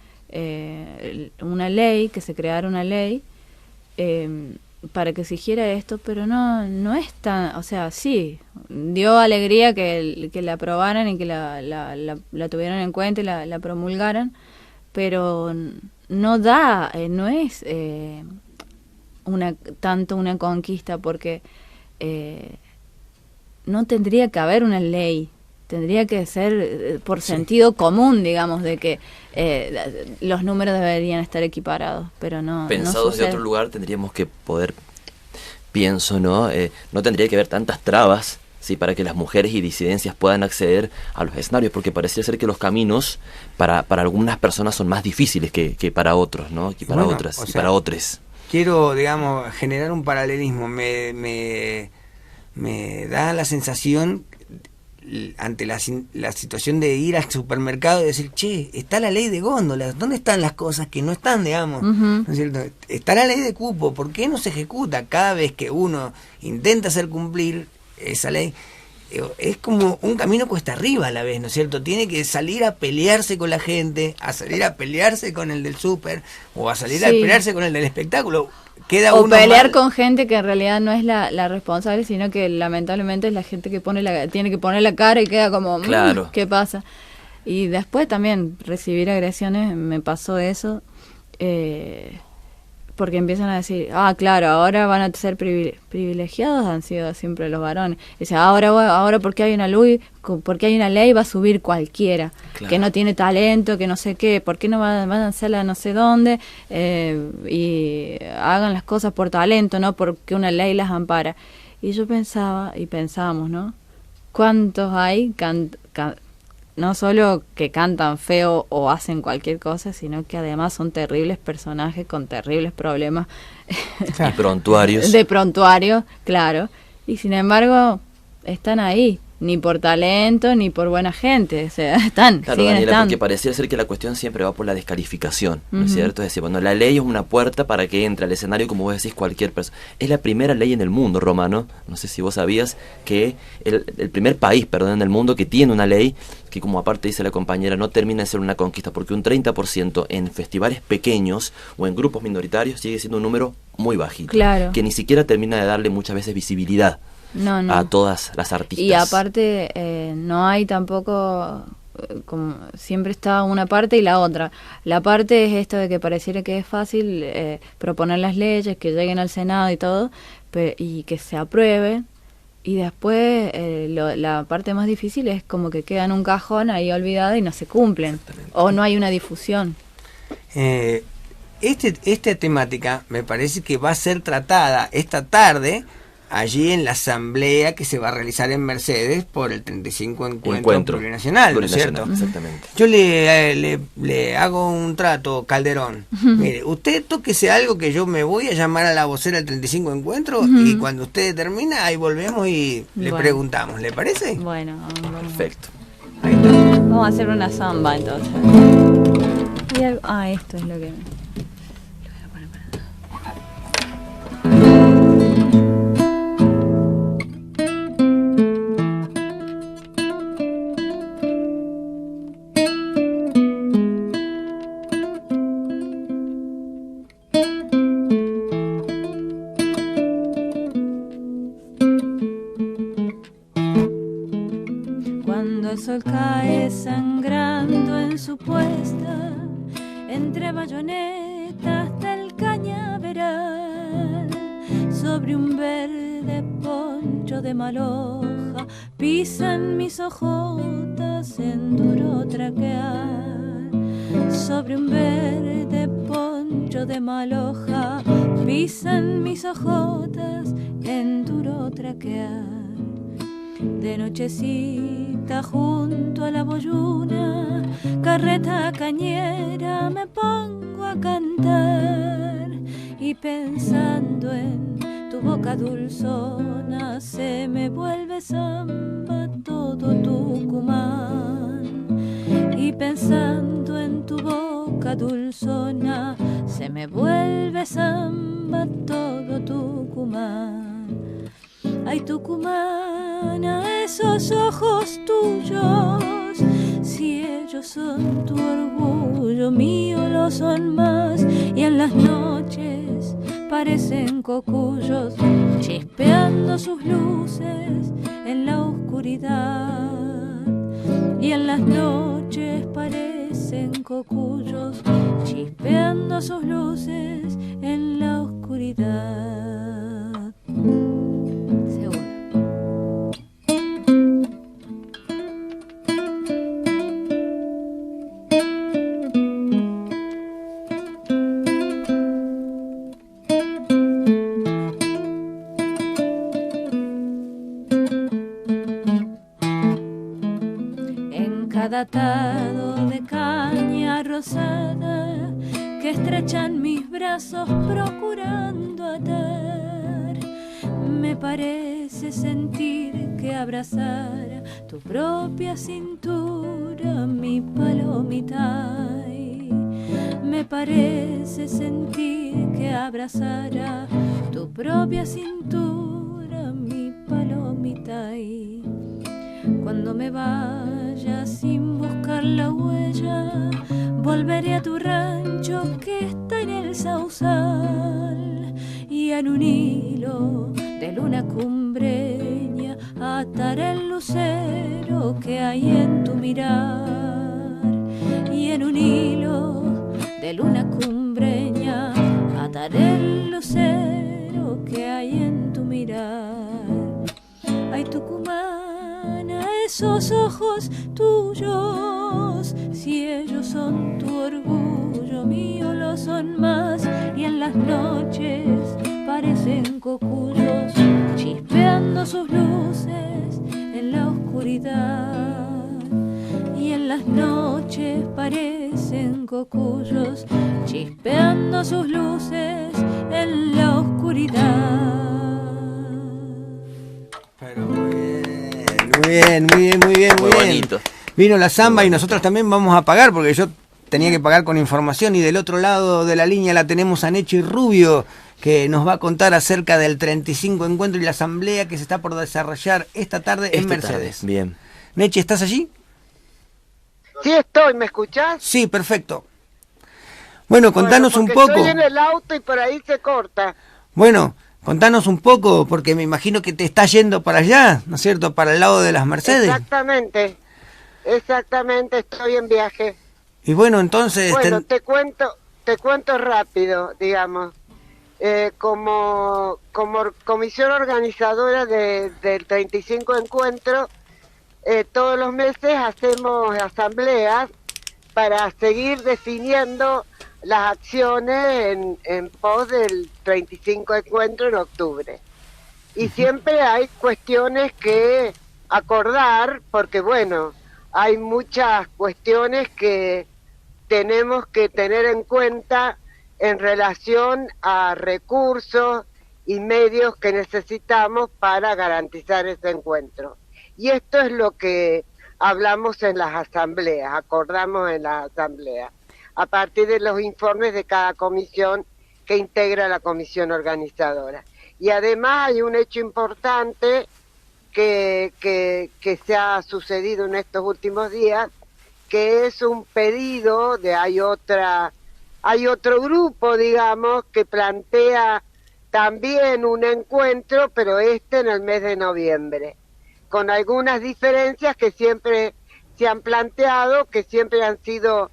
una ley, que se creara una ley para que exigiera esto, pero no es tan, o sea, sí, dio alegría que la aprobaran y que la tuvieran en cuenta y la promulgaran, pero no es tanto una conquista, porque no tendría que haber una ley, tendría que ser por sentido común, digamos, de que los números deberían estar equiparados, pero no. Pensados no sucede. de otro lugar, tendríamos que poder pienso, ¿no? No tendría que haber tantas trabas, ¿sí?, para que las mujeres y disidencias puedan acceder a los escenarios, porque pareciera ser que los caminos para algunas personas son más difíciles que para otros, ¿no? Que para otras, y para otros. Quiero, digamos, generar un paralelismo. Me da la sensación ante la situación de ir al supermercado y decir, che, está la ley de góndolas, ¿dónde están las cosas que no están, digamos? ¿No es cierto? Está la ley de cupo, ¿por qué no se ejecuta? Cada vez que uno intenta hacer cumplir esa ley, es como un camino cuesta arriba a la vez, ¿no es cierto? Tiene que salir a pelearse con la gente, a salir a pelearse con el del súper, o a salir a pelearse con el del espectáculo. Queda o uno pelear mal con gente que en realidad no es la responsable, sino que lamentablemente es la gente que tiene que poner la cara y queda como, claro, ¿qué pasa? Y después también recibir agresiones, me pasó eso, porque empiezan a decir, claro, ahora van a ser privilegiados, han sido siempre los varones. Dice, ahora porque hay una ley va a subir cualquiera, claro, que no tiene talento, que no sé qué, ¿por qué no van a hacerla no sé dónde? Y hagan las cosas por talento, no porque una ley las ampara. Y yo pensaba, y pensábamos, ¿no? ¿Cuántos hay no solo que cantan feo o hacen cualquier cosa, sino que además son terribles personajes con terribles problemas y prontuarios. De prontuario, claro. Y sin embargo, están ahí, ni por talento, ni por buena gente. O sea, claro, siguen Daniela, estando. porque pareciera ser que la cuestión siempre va por la descalificación, ¿no es cierto? Es decir, bueno, la ley es una puerta para que entre al escenario, como vos decís, cualquier persona. Es la primera ley en el mundo, Romano. No sé si vos sabías que el primer país, en el mundo que tiene una ley que, como aparte dice la compañera, no termina de ser una conquista, porque un 30% en festivales pequeños o en grupos minoritarios sigue siendo un número muy bajito, claro, que ni siquiera termina de darle muchas veces visibilidad a todas las artistas. Y aparte no hay tampoco, como siempre está una parte y la otra. La parte es esto de que pareciera que es fácil proponer las leyes, que lleguen al Senado y todo, y que se aprueben. Y después la parte más difícil es como que queda en un cajón ahí olvidada y no se cumplen. O no hay una difusión. Esta temática me parece que va a ser tratada esta tarde allí en la asamblea que se va a realizar en Mercedes por el 35 Encuentro Plurinacional, ¿no es cierto? Exactamente. Yo le hago un trato, Calderón. Mire, usted tóquese algo que yo me voy a llamar a la vocera del 35 Encuentro y cuando usted termina, ahí volvemos y le preguntamos. ¿Le parece? Bueno, perfecto. Ahí está. Vamos a hacer una samba entonces. Esto es lo que... El sol cae sangrando en su puesta, entre bayonetas del cañaveral, sobre un verde poncho de maloja, pisan mis ojotas en duro traquear. Sobre un verde poncho de maloja, pisan mis ojotas en duro traquear. De nochecita junto a la boyuna, carreta cañera, me pongo a cantar y pensando en tu boca dulzona se me vuelve samba todo Tucumán. Y pensando en tu boca dulzona se me vuelve samba todo Tucumán. Ay, Tucumana, esos ojos tuyos, si ellos son tu orgullo, mío lo son más. Y en las noches parecen cocuyos, chispeando sus luces en la oscuridad. Y en las noches parecen cocuyos, chispeando sus luces en la oscuridad. cada atado de caña rosada que estrechan mis brazos procurando atar. Me parece sentir que abrazara tu propia cintura, mi palomita. Me parece sentir que abrazara tu propia cintura, mi palomita. Y cuando me vaya sin buscar la huella, volveré a tu rancho que está en el sausal, y en un hilo de luna cumbreña ataré el lucero que hay en tu mirar, y en un hilo de luna cumbreña ataré el lucero que hay en tu mirar. Ay, tucumana, esos ojos tuyos, si ellos son tu orgullo, mío lo son más, y en las noches parecen cocuyos chispeando sus luces en la oscuridad. Y en las noches parecen cocuyos chispeando sus luces en la oscuridad. Pero muy bien. Bonito. Vino la samba y nosotros también vamos a pagar, porque yo tenía que pagar con información, y del otro lado de la línea la tenemos a Nechi Rubio, que nos va a contar acerca del 35 encuentro y la asamblea que se está por desarrollar esta tarde en Mercedes. Bien. Nechi, ¿estás allí? Sí estoy, ¿me escuchás? Sí, perfecto. Bueno, contanos un poco. Estoy en el auto y por ahí se corta. Bueno, contanos un poco, porque me imagino que te está yendo para allá, ¿no es cierto? Para el lado de las Mercedes. Exactamente, estoy en viaje. Y bueno, entonces... Bueno, te cuento rápido, digamos. Como comisión organizadora del 35 encuentro, todos los meses hacemos asambleas para seguir definiendo las acciones en pos del 35 encuentro en octubre. Y siempre hay cuestiones que acordar, porque bueno, hay muchas cuestiones que tenemos que tener en cuenta en relación a recursos y medios que necesitamos para garantizar ese encuentro. Y esto es lo que hablamos en las asambleas, acordamos en las asambleas, a partir de los informes de cada comisión que integra la comisión organizadora. Y además hay un hecho importante que se ha sucedido en estos últimos días, que es un pedido de hay otro grupo, digamos, que plantea también un encuentro, pero en el mes de noviembre, con algunas diferencias que siempre se han planteado, que siempre han sido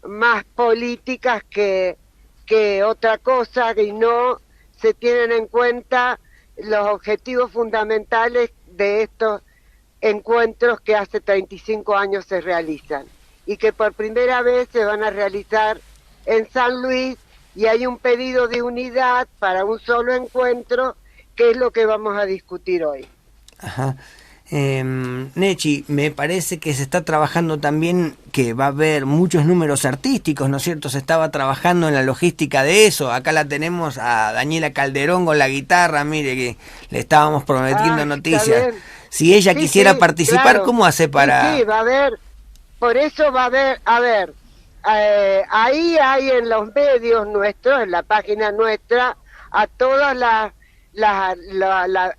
más políticas que otra cosa, y no se tienen en cuenta los objetivos fundamentales de estos encuentros que hace 35 años se realizan, y que por primera vez se van a realizar en San Luis, y hay un pedido de unidad para un solo encuentro, que es lo que vamos a discutir hoy. Ajá. Nechi, me parece que se está trabajando también, que va a haber muchos números artísticos, ¿no es cierto? Se estaba trabajando en la logística de eso. Acá la tenemos a Daniela Calderón con la guitarra, mire que le estábamos prometiendo noticias. Si ella quisiera participar, claro. ¿Cómo hace para...? Sí, va a haber, por eso va a haber, ahí hay en los medios nuestros, en la página nuestra, a todas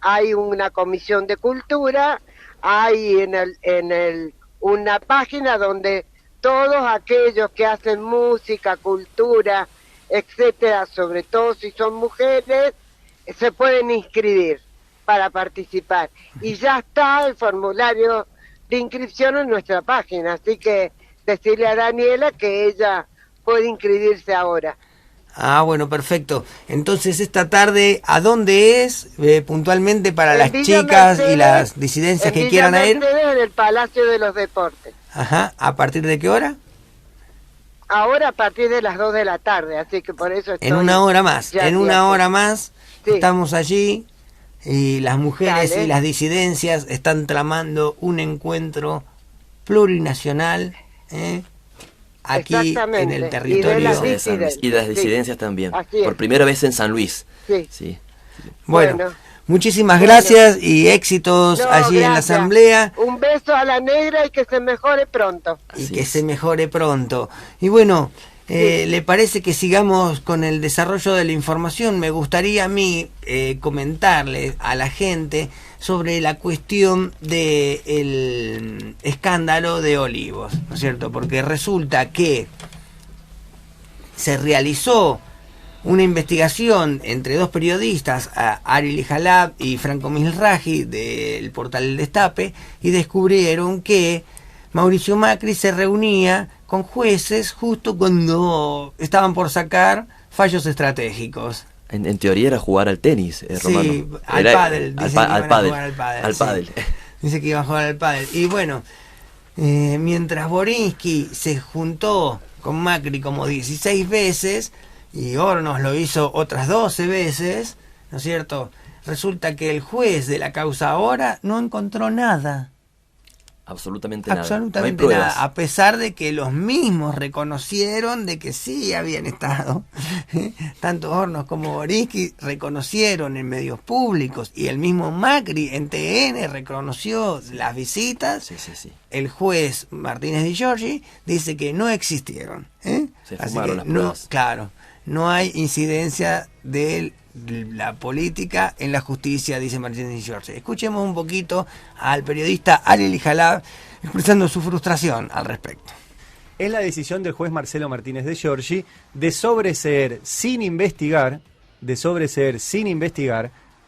hay una comisión de cultura, hay una página donde todos aquellos que hacen música, cultura, etcétera, sobre todo si son mujeres, se pueden inscribir para participar. Y ya está el formulario de inscripción en nuestra página, así que decirle a Daniela que ella puede inscribirse ahora. Ah, bueno, perfecto. Entonces, esta tarde, ¿a dónde es puntualmente para las chicas y las disidencias que quieran ir? En el Palacio de los Deportes. Ajá, ¿a partir de qué hora? Ahora a partir de las 2 de la tarde, así que por eso estoy... En una hora más, sí. Estamos allí, y las mujeres y las disidencias están tramando un encuentro plurinacional, aquí en el territorio de San Luis. Y de las disidencias también. Así es. Por primera vez en San Luis. Sí. Bueno, muchísimas gracias y éxitos allí en la asamblea. Un beso a la negra y que se mejore pronto. Se mejore pronto. Y bueno, ¿le parece que sigamos con el desarrollo de la información? Me gustaría a mí comentarle a la gente sobre la cuestión del escándalo de Olivos, ¿no es cierto? Porque resulta que se realizó una investigación entre dos periodistas, Ariel Jalab y Franco Milraji, del portal El Destape, y descubrieron que Mauricio Macri se reunía con jueces justo cuando estaban por sacar fallos estratégicos. En teoría era jugar al tenis, Romano. Sí, al pádel. Al pádel. Dice que iba a jugar al pádel. Y bueno, mientras Borinsky se juntó con Macri como 16 veces, y Hornos lo hizo otras 12 veces, ¿no es cierto? Resulta que el juez de la causa ahora no encontró nada. Absolutamente nada. Absolutamente no hay nada. A pesar de que los mismos reconocieron de que sí habían estado. Tanto Hornos como Borinsky reconocieron en medios públicos, y el mismo Macri en TN reconoció las visitas. Sí. El juez Martínez Di Giorgi dice que no existieron. Se Así fumaron que las pruebas. claro, no hay incidencia de la política en la justicia, dice Martínez Di Giorgi. Escuchemos un poquito al periodista Ariel Jalab expresando su frustración al respecto. Es la decisión del juez Marcelo Martínez de Giorgi de sobreseer sin investigar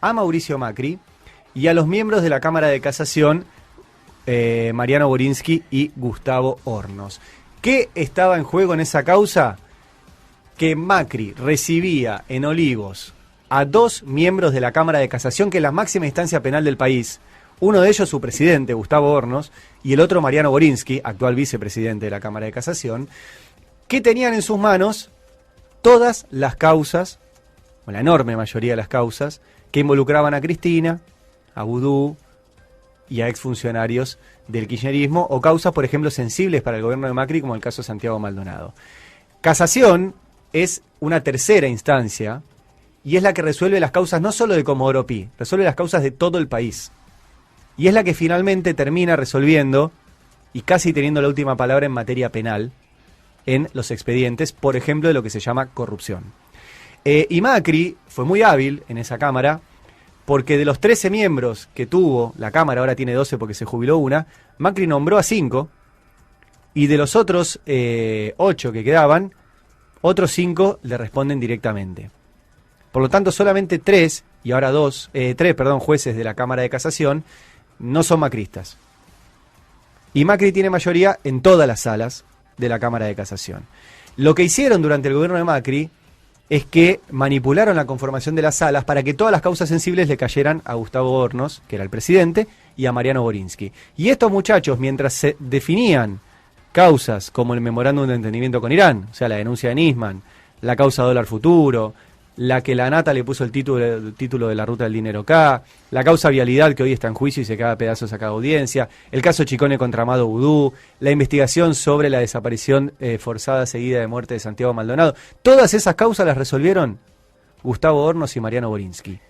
a Mauricio Macri y a los miembros de la Cámara de Casación, Mariano Borinsky y Gustavo Hornos. ¿Qué estaba en juego en esa causa? Que Macri recibía en Olivos a dos miembros de la Cámara de Casación, que es la máxima instancia penal del país. Uno de ellos su presidente, Gustavo Hornos, y el otro Mariano Borinsky, actual vicepresidente de la Cámara de Casación, que tenían en sus manos todas las causas, o la enorme mayoría de las causas, que involucraban a Cristina, a Vudú y a exfuncionarios del kirchnerismo, o causas, por ejemplo, sensibles para el gobierno de Macri, como el caso de Santiago Maldonado. Casación es una tercera instancia, y es la que resuelve las causas no solo de Comodoro Pi, resuelve las causas de todo el país. Y es la que finalmente termina resolviendo y casi teniendo la última palabra en materia penal en los expedientes, por ejemplo, de lo que se llama corrupción. Y Macri fue muy hábil en esa Cámara, porque de los 13 miembros que tuvo la Cámara, ahora tiene 12 porque se jubiló una, Macri nombró a 5, y de los otros 8 que quedaban, otros 5 le responden directamente. Por lo tanto, solamente 3 jueces de la Cámara de Casación no son macristas. Y Macri tiene mayoría en todas las salas de la Cámara de Casación. Lo que hicieron durante el gobierno de Macri es que manipularon la conformación de las salas para que todas las causas sensibles le cayeran a Gustavo Hornos, que era el presidente, y a Mariano Borinsky. Y estos muchachos, mientras se definían causas como el memorándum de entendimiento con Irán, o sea, la denuncia de Nisman, la causa dólar futuro, la que la Nata le puso el título de la ruta del dinero acá, la causa vialidad que hoy está en juicio y se caga a pedazos a cada audiencia, el caso Chicone contra Amado Vudú, la investigación sobre la desaparición forzada seguida de muerte de Santiago Maldonado. Todas esas causas las resolvieron Gustavo Hornos y Mariano Borinsky.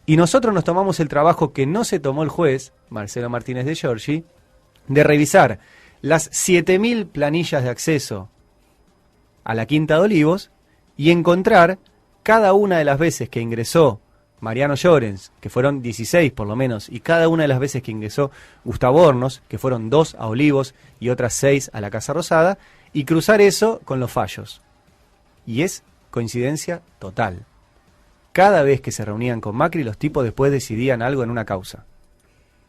Y nosotros nos tomamos el trabajo que no se tomó el juez, Marcelo Martínez de Giorgi, de revisar las 7.000 planillas de acceso a la Quinta de Olivos y encontrar cada una de las veces que ingresó Mariano Llorens, que fueron 16 por lo menos, y cada una de las veces que ingresó Gustavo Hornos, que fueron 2 a Olivos y otras 6 a la Casa Rosada, y cruzar eso con los fallos. Y es coincidencia total. Cada vez que se reunían con Macri, los tipos después decidían algo en una causa.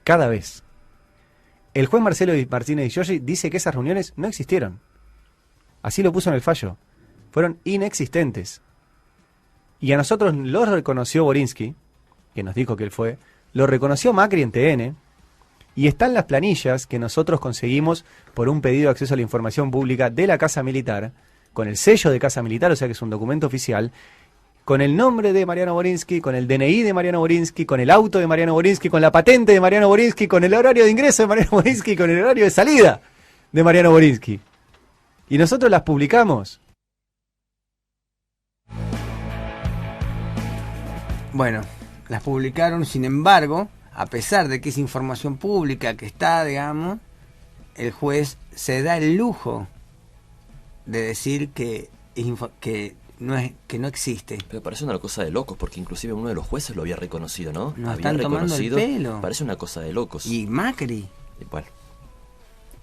Cada vez. El juez Marcelo Martínez de Giorgi dice que esas reuniones no existieron. Así lo puso en el fallo. Fueron inexistentes. Y a nosotros lo reconoció Borinsky, que nos dijo que él fue, lo reconoció Macri en TN, y están las planillas que nosotros conseguimos por un pedido de acceso a la información pública de la Casa Militar, con el sello de Casa Militar, o sea que es un documento oficial, con el nombre de Mariano Borinsky, con el DNI de Mariano Borinsky, con el auto de Mariano Borinsky, con la patente de Mariano Borinsky, con el horario de ingreso de Mariano Borinsky, con el horario de salida de Mariano Borinsky. Y nosotros las publicamos. Bueno, las publicaron, sin embargo, a pesar de que es información pública que está, digamos, el juez se da el lujo de decir que no existe. Pero parece una cosa de locos, porque inclusive uno de los jueces lo había reconocido, ¿no? Nos había están tomando el pelo. Parece una cosa de locos. Y Macri. Igual.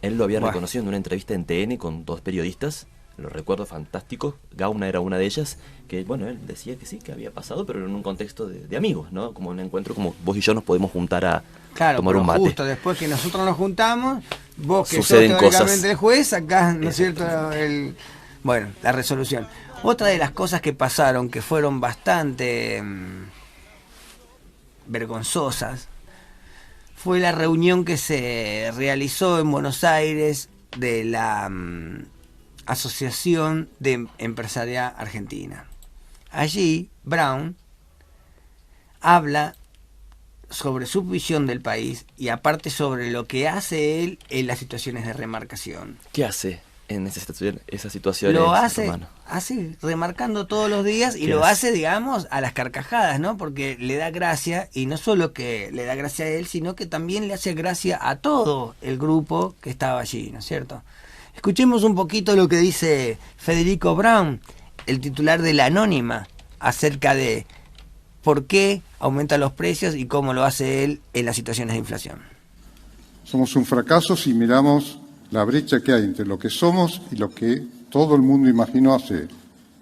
Él lo había reconocido en una entrevista en TN con 2 periodistas, lo recuerdo fantástico. Gauna era una de ellas, que bueno, él decía que sí, que había pasado, pero en un contexto de amigos, ¿no? Como un encuentro como vos y yo nos podemos juntar a tomar un mate. Justo después que nosotros nos juntamos, vos que suceden sos cosas. teóricamente el juez, acá, ¿no es cierto? Bueno, la resolución. Otra de las cosas que pasaron, que fueron bastante vergonzosas, fue la reunión que se realizó en Buenos Aires de la Asociación de Empresaria Argentina. Allí, Brown habla sobre su visión del país y aparte sobre lo que hace él en las situaciones de remarcación. ¿Qué hace en esas situaciones? Lo hace remarcando todos los días y lo hace, digamos, a las carcajadas, ¿no? Porque le da gracia, y no solo que le da gracia a él, sino que también le hace gracia a todo el grupo que estaba allí, ¿no es cierto? Escuchemos un poquito lo que dice Federico Brown, el titular de La Anónima, acerca de por qué aumenta los precios y cómo lo hace él en las situaciones de inflación. Somos un fracaso si miramos la brecha que hay entre lo que somos y lo que todo el mundo imaginó hace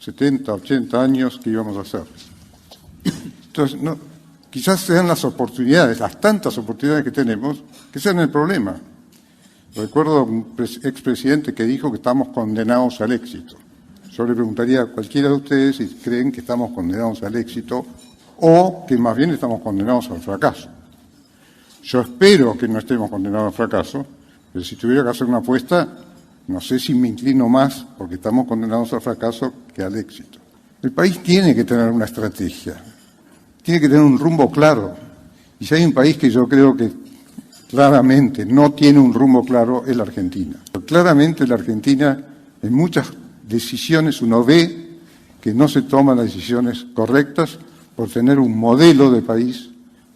70, 80 años que íbamos a hacer. Entonces, quizás sean las oportunidades, las tantas oportunidades que tenemos, que sean el problema. Recuerdo un expresidente que dijo que estamos condenados al éxito. Yo le preguntaría a cualquiera de ustedes si creen que estamos condenados al éxito o que más bien estamos condenados al fracaso. Yo espero que no estemos condenados al fracaso, pero si tuviera que hacer una apuesta, no sé si me inclino más porque estamos condenados al fracaso que al éxito. El país tiene que tener una estrategia, tiene que tener un rumbo claro. Y si hay un país que yo creo que claramente no tiene un rumbo claro, es la Argentina. Claramente la Argentina, en muchas decisiones uno ve que no se toman las decisiones correctas por tener un modelo de país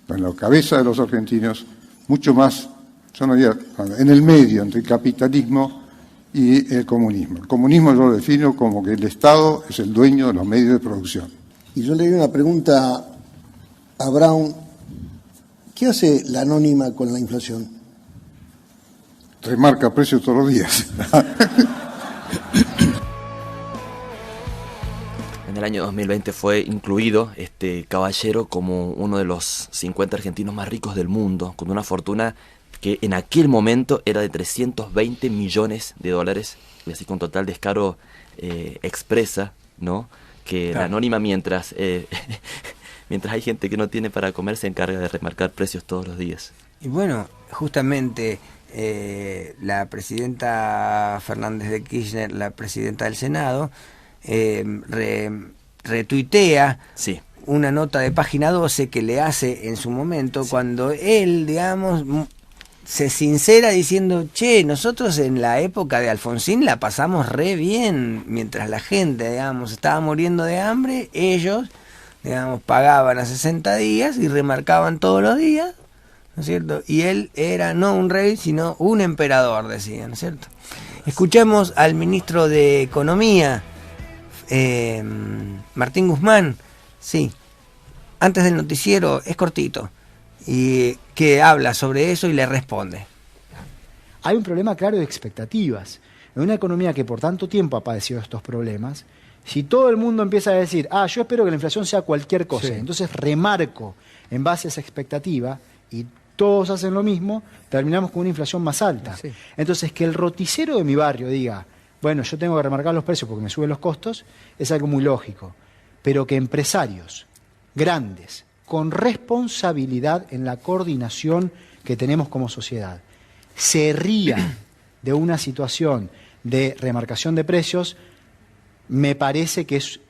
en la cabeza de los argentinos mucho más, yo no diría, en el medio entre el capitalismo y el comunismo. El comunismo yo lo defino como que el Estado es el dueño de los medios de producción. Y yo le doy una pregunta a Brown. ¿Qué hace La Anónima con la inflación? Remarca precios todos los días. En el año 2020 fue incluido este caballero como uno de los 50 argentinos más ricos del mundo, con una fortuna que en aquel momento era de 320 millones de dólares, y así con total descaro expresa, ¿no? Que La Anónima, mientras hay gente que no tiene para comer, se encarga de remarcar precios todos los días. Y bueno, justamente la presidenta Fernández de Kirchner, la presidenta del Senado, retuitea una nota de página 12 que le hace en su momento, cuando él, digamos, se sincera diciendo, che, nosotros en la época de Alfonsín la pasamos re bien, mientras la gente, digamos, estaba muriendo de hambre, ellos, digamos, pagaban a 60 días y remarcaban todos los días, ¿no es cierto? Y él era no un rey, sino un emperador, decía, ¿no es cierto? Escuchemos al ministro de Economía, Martín Guzmán, sí, antes del noticiero, es cortito, y que habla sobre eso y le responde. Hay un problema claro de expectativas. En una economía que por tanto tiempo ha padecido estos problemas, si todo el mundo empieza a decir, yo espero que la inflación sea cualquier cosa, entonces remarco en base a esa expectativa y todos hacen lo mismo, terminamos con una inflación más alta. Entonces, que el roticero de mi barrio diga, bueno, yo tengo que remarcar los precios porque me suben los costos, es algo muy lógico. Pero que empresarios grandes, con responsabilidad en la coordinación que tenemos como sociedad, se rían de una situación de remarcación de precios, me parece que es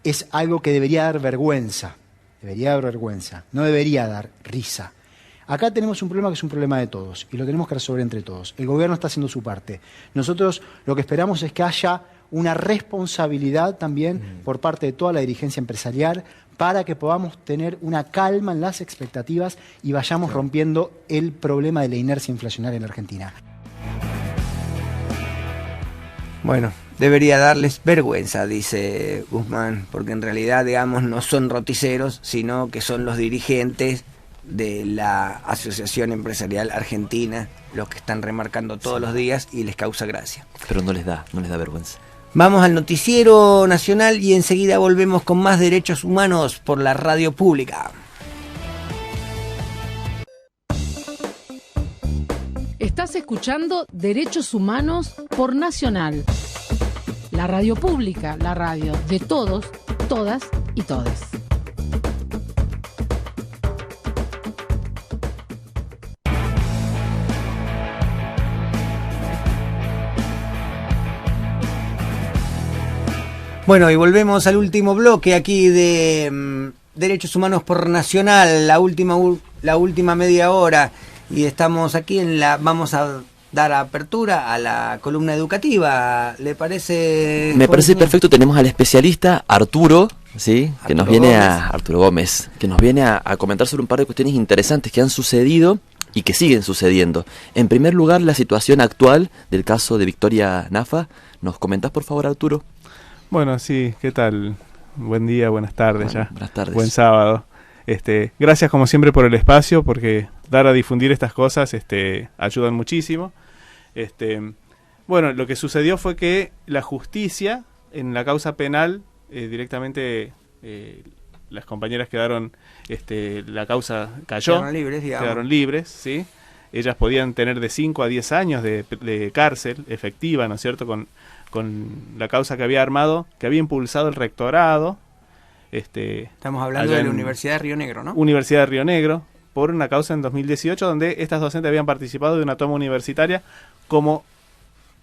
es algo que debería dar vergüenza. Debería dar vergüenza, no debería dar risa. Acá tenemos un problema que es un problema de todos y lo tenemos que resolver entre todos. El gobierno está haciendo su parte. Nosotros lo que esperamos es que haya una responsabilidad también por parte de toda la dirigencia empresarial para que podamos tener una calma en las expectativas y vayamos rompiendo el problema de la inercia inflacionaria en la Argentina. Bueno, debería darles vergüenza, dice Guzmán, porque en realidad, digamos, no son roticeros, sino que son los dirigentes de la Asociación Empresarial Argentina los que están remarcando todos los días y les causa gracia. Pero no les da vergüenza. Vamos al noticiero nacional y enseguida volvemos con más derechos humanos por la radio pública. Estás escuchando Derechos Humanos por Nacional. La radio pública, la radio de todos, todas y todes. Bueno, y volvemos al último bloque aquí de Derechos Humanos por Nacional, la última media hora, y estamos aquí vamos a dar apertura a la columna educativa. ¿Le parece? Me parece perfecto. Tenemos al especialista Arturo, ¿sí? Arturo Gómez, que nos viene a comentar sobre un par de cuestiones interesantes que han sucedido y que siguen sucediendo. En primer lugar, la situación actual del caso de Victoria Nafa. ¿Nos comentás, por favor, Arturo? Bueno, sí, ¿qué tal? Buen día, buenas tardes ya. Buenas tardes. Buen sábado. Gracias como siempre por el espacio, porque dar a difundir estas cosas ayudan muchísimo. Bueno, lo que sucedió fue que la justicia, en la causa penal, directamente las compañeras quedaron, la causa cayó. Quedaron libres, digamos. Quedaron libres, ¿sí? Ellas podían tener de 5 a 10 años de cárcel efectiva, ¿no es cierto?, con la causa que había armado, que había impulsado el rectorado. Estamos hablando de la Universidad de Río Negro, ¿no? Universidad de Río Negro, por una causa en 2018 donde estas docentes habían participado de una toma universitaria, como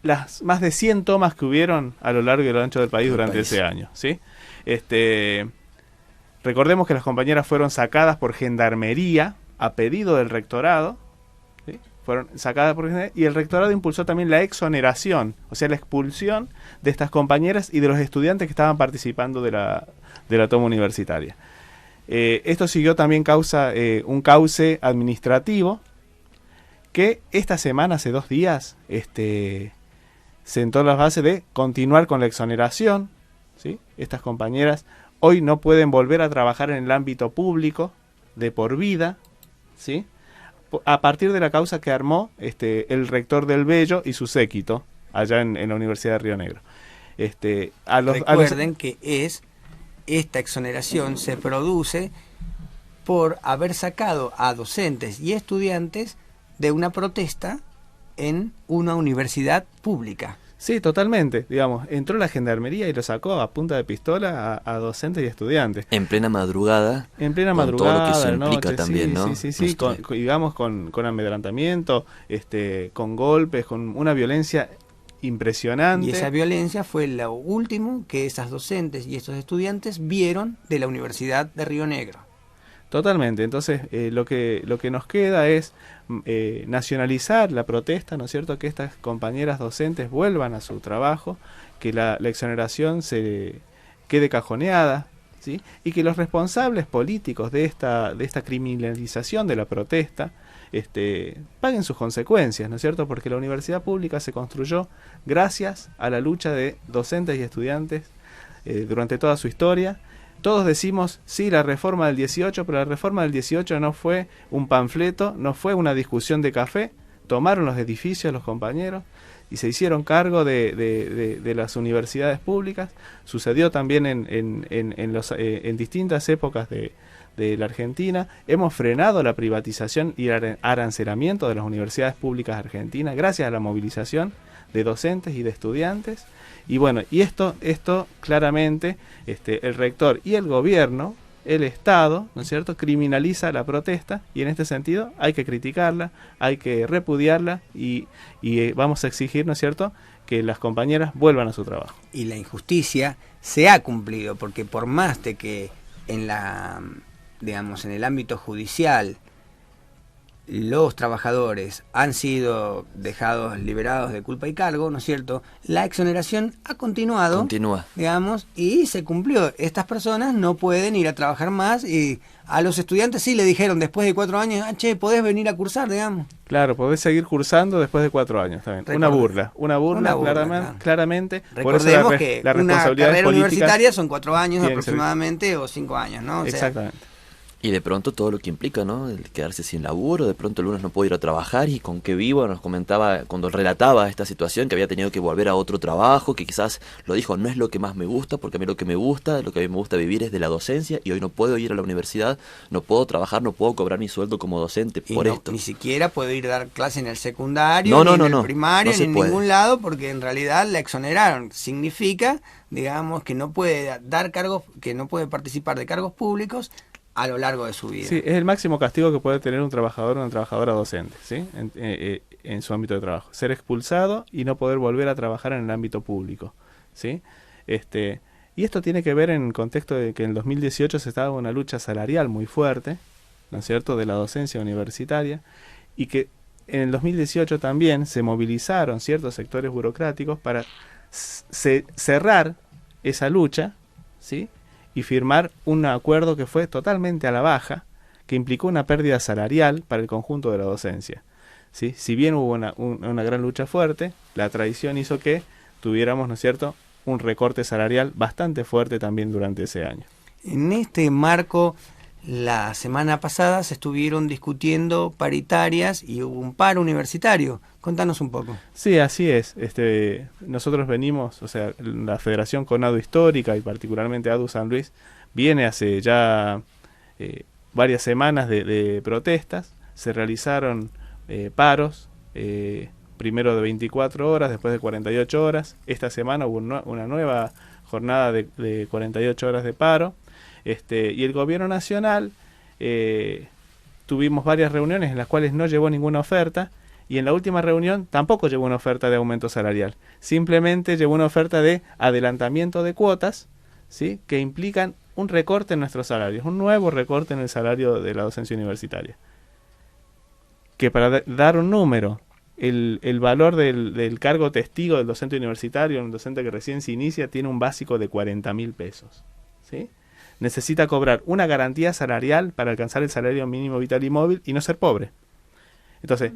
las más de 100 tomas que hubieron a lo largo y a lo ancho del país durante ese año, ¿sí? Recordemos que las compañeras fueron sacadas por Gendarmería a pedido del rectorado, ¿sí? Fueron sacadas por Gendarmería, y el rectorado impulsó también la exoneración, o sea, la expulsión de estas compañeras y de los estudiantes que estaban participando de la toma universitaria. Esto siguió también un cauce administrativo que esta semana, hace 2 días, sentó las bases de continuar con la exoneración, ¿sí? Estas compañeras hoy no pueden volver a trabajar en el ámbito público de por vida, ¿sí? A partir de la causa que armó el rector del Bello y su séquito allá en la Universidad de Río Negro. Recuerden que esta exoneración se produce por haber sacado a docentes y estudiantes de una protesta en una universidad pública. Sí, totalmente. Digamos, entró la Gendarmería y lo sacó a punta de pistola a docentes y estudiantes. En plena madrugada. En plena madrugada, todo lo que eso implica noche, también, ¿no? Sí, digamos con amedrentamiento, con golpes, con una violencia impresionante. Y esa violencia fue lo último que esas docentes y esos estudiantes vieron de la Universidad de Río Negro. Totalmente. Entonces, lo que nos queda es nacionalizar la protesta, ¿no es cierto?, que estas compañeras docentes vuelvan a su trabajo, que la exoneración se quede cajoneada, ¿sí? Y que los responsables políticos de esta criminalización de la protesta paguen sus consecuencias, ¿no es cierto?, porque la universidad pública se construyó gracias a la lucha de docentes y estudiantes durante toda su historia. Todos decimos, sí, la reforma del 18, pero la reforma del 18 no fue un panfleto, no fue una discusión de café. Tomaron los edificios los compañeros y se hicieron cargo de las universidades públicas. Sucedió también en distintas épocas de la Argentina. Hemos frenado la privatización y el arancelamiento de las universidades públicas argentinas gracias a la movilización de docentes y de estudiantes. Y bueno, y esto claramente el rector y el gobierno el Estado, ¿no es cierto?, criminaliza la protesta, y en este sentido hay que criticarla, hay que repudiarla y vamos a exigir, ¿no es cierto?, que las compañeras vuelvan a su trabajo. Y la injusticia se ha cumplido, porque por más de que en el ámbito judicial los trabajadores han sido dejados liberados de culpa y cargo, ¿no es cierto?, la exoneración ha continuado, digamos, y se cumplió. Estas personas no pueden ir a trabajar más, y a los estudiantes sí le dijeron después de 4 años, che, podés venir a cursar, digamos. Claro, podés seguir cursando después de 4 años también. Una burla, claramente. Recordemos por eso que la una responsabilidad carrera universitaria son 4 años tiene aproximadamente, o 5 años, ¿no? O sea, exactamente. Y de pronto todo lo que implica, ¿no? El quedarse sin laburo, de pronto el lunes no puedo ir a trabajar, y con qué vivo. Nos comentaba cuando relataba esta situación que había tenido que volver a otro trabajo, que quizás lo dijo, no es lo que más me gusta, porque a mí lo que a mí me gusta vivir es de la docencia, y hoy no puedo ir a la universidad, no puedo trabajar, no puedo cobrar mi sueldo como docente por esto. Ni siquiera puedo ir a dar clase en el secundario, ni en el primario, ni en ningún lado, porque en realidad la exoneraron. Significa, digamos, que no puede dar cargos, que no puede participar de cargos públicos a lo largo de su vida. Sí, es el máximo castigo que puede tener un trabajador o una trabajadora docente, ¿sí? En su ámbito de trabajo. Ser expulsado y no poder volver a trabajar en el ámbito público, ¿sí? Y esto tiene que ver en el contexto de que en el 2018 se estaba una lucha salarial muy fuerte, ¿no es cierto?, de la docencia universitaria, y que en el 2018 también se movilizaron ciertos sectores burocráticos para cerrar esa lucha, ¿sí?, y firmar un acuerdo que fue totalmente a la baja, que implicó una pérdida salarial para el conjunto de la docencia, ¿sí? Si bien hubo una gran lucha fuerte, la tradición hizo que tuviéramos, ¿no es cierto?, un recorte salarial bastante fuerte también durante ese año. En este marco, la semana pasada se estuvieron discutiendo paritarias y hubo un paro universitario. Contanos un poco. Sí, así es. Nosotros venimos, o sea, la Federación CONADU Histórica y particularmente ADU San Luis, viene hace ya varias semanas de protestas. Se realizaron paros, primero de 24 horas, después de 48 horas. Esta semana hubo una nueva jornada de 48 horas de paro. Y el gobierno nacional tuvimos varias reuniones en las cuales no llevó ninguna oferta, y en la última reunión tampoco llevó una oferta de aumento salarial, simplemente llevó una oferta de adelantamiento de cuotas, ¿sí?, que implican un recorte en nuestros salarios, un nuevo recorte en el salario de la docencia universitaria, que para dar un número, el valor del cargo testigo del docente universitario, un docente que recién se inicia, tiene un básico de 40.000 pesos, ¿sí? Necesita cobrar una garantía salarial para alcanzar el salario mínimo vital y móvil y no ser pobre. Entonces,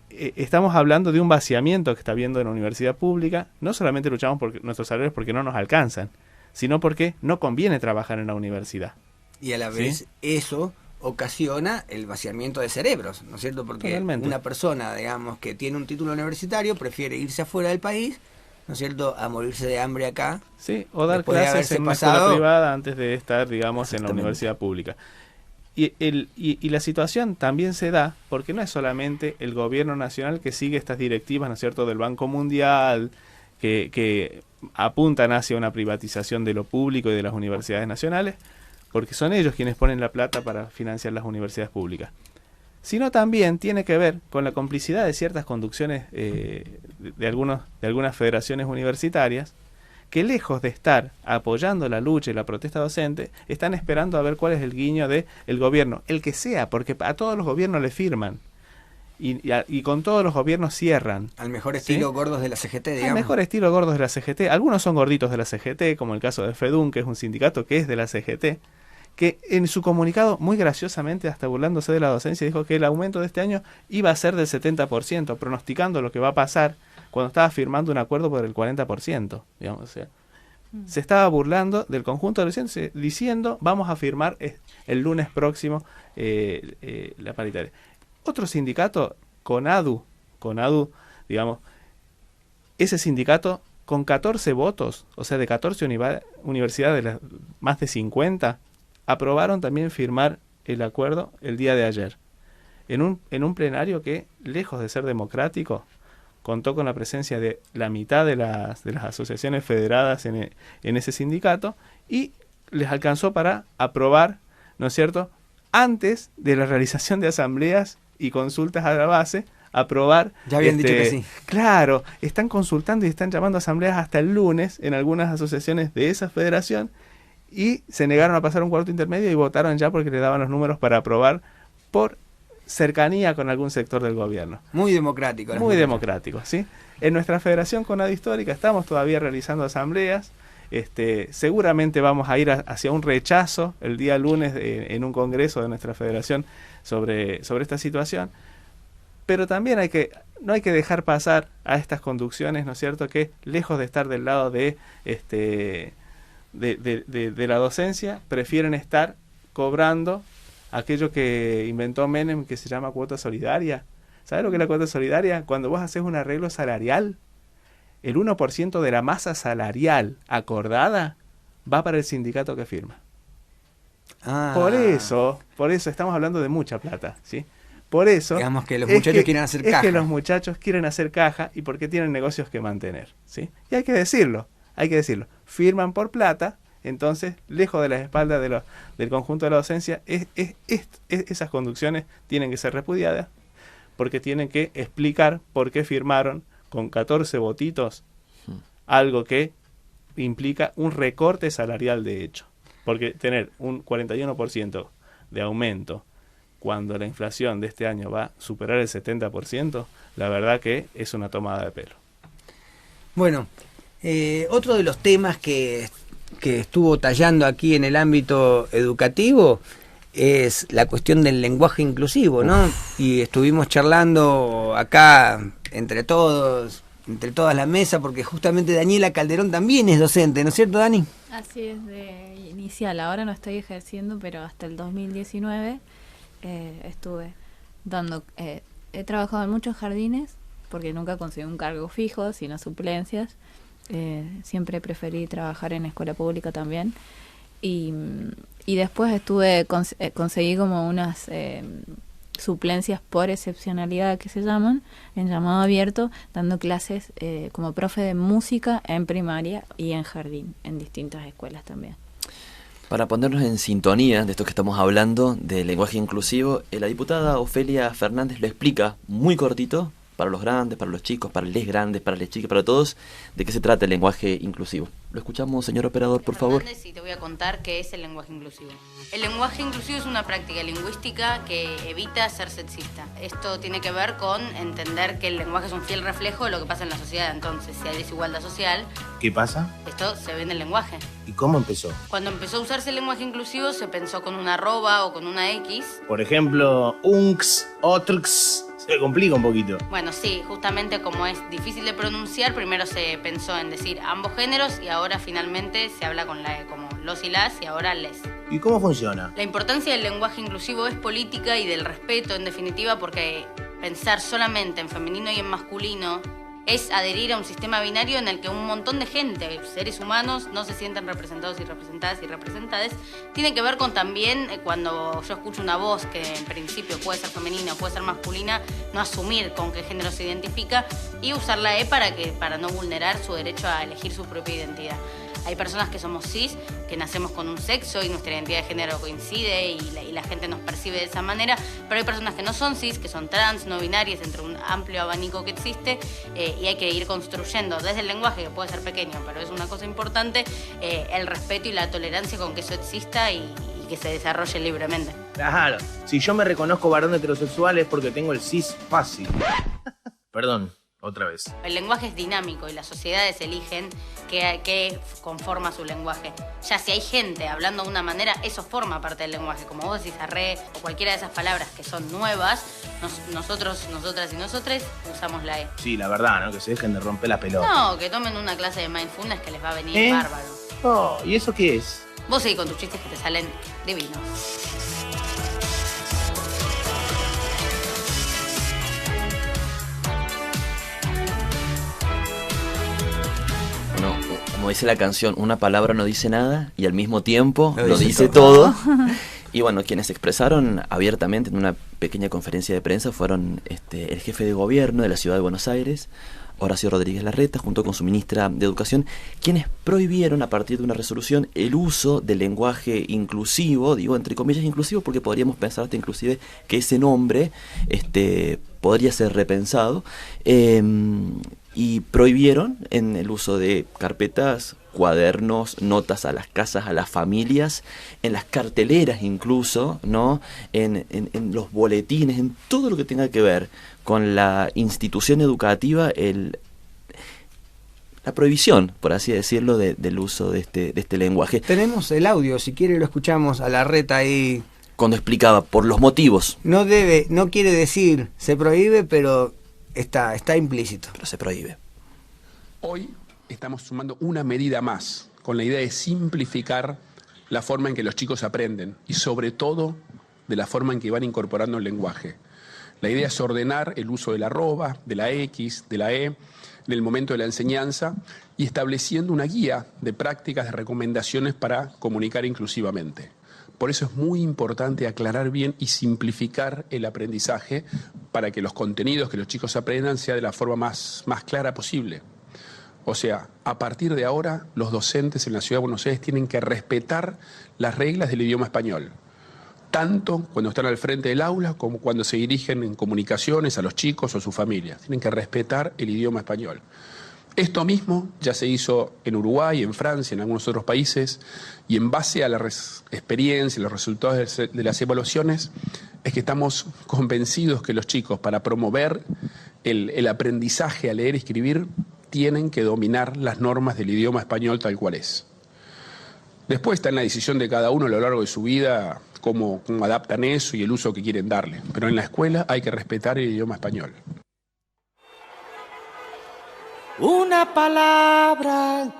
estamos hablando de un vaciamiento que está habiendo en la universidad pública. No solamente luchamos por nuestros salarios porque no nos alcanzan, sino porque no conviene trabajar en la universidad. Y a la vez, ¿sí?, eso ocasiona el vaciamiento de cerebros, ¿no es cierto? Porque totalmente. Una persona, digamos, que tiene un título universitario prefiere irse afuera del país, ¿no es cierto?, a morirse de hambre acá. Sí, o dar clases en una escuela privada antes de estar, digamos, en la universidad pública. Y la situación también se da porque no es solamente el gobierno nacional que sigue estas directivas, ¿no es cierto?, del Banco Mundial, que apuntan hacia una privatización de lo público y de las universidades nacionales, porque son ellos quienes ponen la plata para financiar las universidades públicas, sino también tiene que ver con la complicidad de ciertas conducciones de algunas federaciones universitarias, que lejos de estar apoyando la lucha y la protesta docente, están esperando a ver cuál es el guiño del gobierno, el que sea, porque a todos los gobiernos le firman, y con todos los gobiernos cierran. Al mejor estilo, ¿sí?, gordos de la CGT, digamos. Al mejor estilo gordos de la CGT. Algunos son gorditos de la CGT, como el caso de FEDUN, que es un sindicato que es de la CGT, que en su comunicado, muy graciosamente, hasta burlándose de la docencia, dijo que el aumento de este año iba a ser del 70%, pronosticando lo que va a pasar cuando estaba firmando un acuerdo por el 40%, digamos. O sea, se estaba burlando del conjunto de docentes, diciendo, vamos a firmar el lunes próximo la paritaria. Otro sindicato, CONADU, digamos, ese sindicato con 14 votos, o sea, de 14 universidades, de las más de 50, aprobaron también firmar el acuerdo el día de ayer, en un plenario que, lejos de ser democrático, contó con la presencia de la mitad de las asociaciones federadas en ese sindicato, y les alcanzó para aprobar, ¿no es cierto?, antes de la realización de asambleas y consultas a la base, aprobar. Ya habían dicho que sí. Claro, están consultando y están llamando a asambleas hasta el lunes en algunas asociaciones de esa federación y se negaron a pasar un cuarto intermedio y votaron ya porque le daban los números para aprobar por cercanía con algún sector del gobierno. Muy democrático. Muy democrático, ¿sí? En nuestra Federación Conado Histórica estamos todavía realizando asambleas. Seguramente vamos a ir hacia un rechazo el día lunes en un congreso de nuestra federación sobre esta situación. Pero también no hay que dejar pasar a estas conducciones, ¿no es cierto?, que lejos de estar del lado de la docencia, prefieren estar cobrando aquello que inventó Menem, que se llama cuota solidaria. ¿Sabes lo que es la cuota solidaria? Cuando vos haces un arreglo salarial, el 1% de la masa salarial acordada va para el sindicato que firma. Por eso estamos hablando de mucha plata, ¿sí? Por eso, digamos que los muchachos quieren hacer caja. Es que los muchachos quieren hacer caja y porque tienen negocios que mantener, ¿sí? Y hay que decirlo. Firman por plata, entonces, lejos de las espaldas del conjunto de la docencia, esas conducciones tienen que ser repudiadas porque tienen que explicar por qué firmaron con 14 votitos algo que implica un recorte salarial de hecho. Porque tener un 41% de aumento cuando la inflación de este año va a superar el 70%, la verdad que es una tomada de pelo. Bueno, otro de los temas que estuvo tallando aquí en el ámbito educativo es la cuestión del lenguaje inclusivo, ¿no? Y estuvimos charlando acá entre todas la mesa, porque justamente Daniela Calderón también es docente, ¿no es cierto, Dani? Así es, de inicial. Ahora no estoy ejerciendo, pero hasta el 2019 estuve dando... he trabajado en muchos jardines, porque nunca conseguí un cargo fijo, sino suplencias. Siempre preferí trabajar en escuela pública también. Y después conseguí como unas suplencias por excepcionalidad que se llaman, en llamado abierto, dando clases como profe de música en primaria y en jardín, en distintas escuelas también. Para ponernos en sintonía de esto que estamos hablando, del lenguaje inclusivo, la diputada Ofelia Fernández lo explica muy cortito, para los grandes, para los chicos, para les grandes, para les chicas, para todos, de qué se trata el lenguaje inclusivo. Lo escuchamos, señor operador, por favor. Sí, te voy a contar qué es el lenguaje inclusivo. El lenguaje inclusivo es una práctica lingüística que evita ser sexista. Esto tiene que ver con entender que el lenguaje es un fiel reflejo de lo que pasa en la sociedad. Entonces, si hay desigualdad social... ¿Qué pasa? Esto se ve en el lenguaje. ¿Y cómo empezó? Cuando empezó a usarse el lenguaje inclusivo se pensó con una arroba o con una X. Por ejemplo, unx, otrx... Se complica un poquito. Bueno, sí, justamente como es difícil de pronunciar, primero se pensó en decir ambos géneros y ahora finalmente se habla con como los y las y ahora les. ¿Y cómo funciona? La importancia del lenguaje inclusivo es política y del respeto, en definitiva, porque pensar solamente en femenino y en masculino es adherir a un sistema binario en el que un montón de gente, seres humanos, no se sienten representados y representadas y representadas. Tiene que ver con también cuando yo escucho una voz que en principio puede ser femenina o puede ser masculina, no asumir con qué género se identifica y usar la E para no vulnerar su derecho a elegir su propia identidad. Hay personas que somos cis, que nacemos con un sexo y nuestra identidad de género coincide y la gente nos percibe de esa manera, pero hay personas que no son cis, que son trans, no binarias, entre un amplio abanico que existe y hay que ir construyendo desde el lenguaje, que puede ser pequeño, pero es una cosa importante, el respeto y la tolerancia con que eso exista y que se desarrolle libremente. Claro, si yo me reconozco varón heterosexual es porque tengo el cis fácil. Perdón. Otra vez. El lenguaje es dinámico y las sociedades eligen qué conforma su lenguaje. Ya si hay gente hablando de una manera, eso forma parte del lenguaje. Como vos decís, arre o cualquiera de esas palabras que son nuevas, nosotros, nosotras y nosotres usamos la E. Sí, la verdad, ¿no? Que se dejen de romper la pelota. No, que tomen una clase de mindfulness que les va a venir bárbaro. Oh, ¿y eso qué es? Vos seguís con tus chistes que te salen divinos. Como dice la canción, una palabra no dice nada y al mismo tiempo lo dice todo. Y bueno, quienes se expresaron abiertamente en una pequeña conferencia de prensa fueron el jefe de gobierno de la ciudad de Buenos Aires, Horacio Rodríguez Larreta, junto con su ministra de Educación, quienes prohibieron a partir de una resolución el uso del lenguaje inclusivo, digo entre comillas inclusivo, porque podríamos pensar hasta inclusive que ese nombre podría ser repensado, y prohibieron en el uso de carpetas, cuadernos, notas a las casas, a las familias, en las carteleras incluso, ¿no? En los boletines, en todo lo que tenga que ver con la institución educativa, la prohibición, por así decirlo, del uso de este lenguaje. Tenemos el audio, si quiere lo escuchamos a Larreta ahí. Cuando explicaba por los motivos. No quiere decir, se prohíbe, pero está implícito. Pero se prohíbe. Hoy estamos sumando una medida más, con la idea de simplificar la forma en que los chicos aprenden y sobre todo de la forma en que van incorporando el lenguaje. La idea es ordenar el uso de la arroba, de la X, de la E, en el momento de la enseñanza y estableciendo una guía de prácticas, de recomendaciones para comunicar inclusivamente. Por eso es muy importante aclarar bien y simplificar el aprendizaje para que los contenidos que los chicos aprendan sea de la forma más clara posible. O sea, a partir de ahora, los docentes en la Ciudad de Buenos Aires tienen que respetar las reglas del idioma español, tanto cuando están al frente del aula como cuando se dirigen en comunicaciones a los chicos o a sus familias. Tienen que respetar el idioma español. Esto mismo ya se hizo en Uruguay, en Francia, en algunos otros países, y en base a la experiencia y los resultados de las evaluaciones, es que estamos convencidos que los chicos, para promover el aprendizaje a leer y escribir, tienen que dominar las normas del idioma español tal cual es. Después está en la decisión de cada uno a lo largo de su vida cómo adaptan eso y el uso que quieren darle. Pero en la escuela hay que respetar el idioma español. Una palabra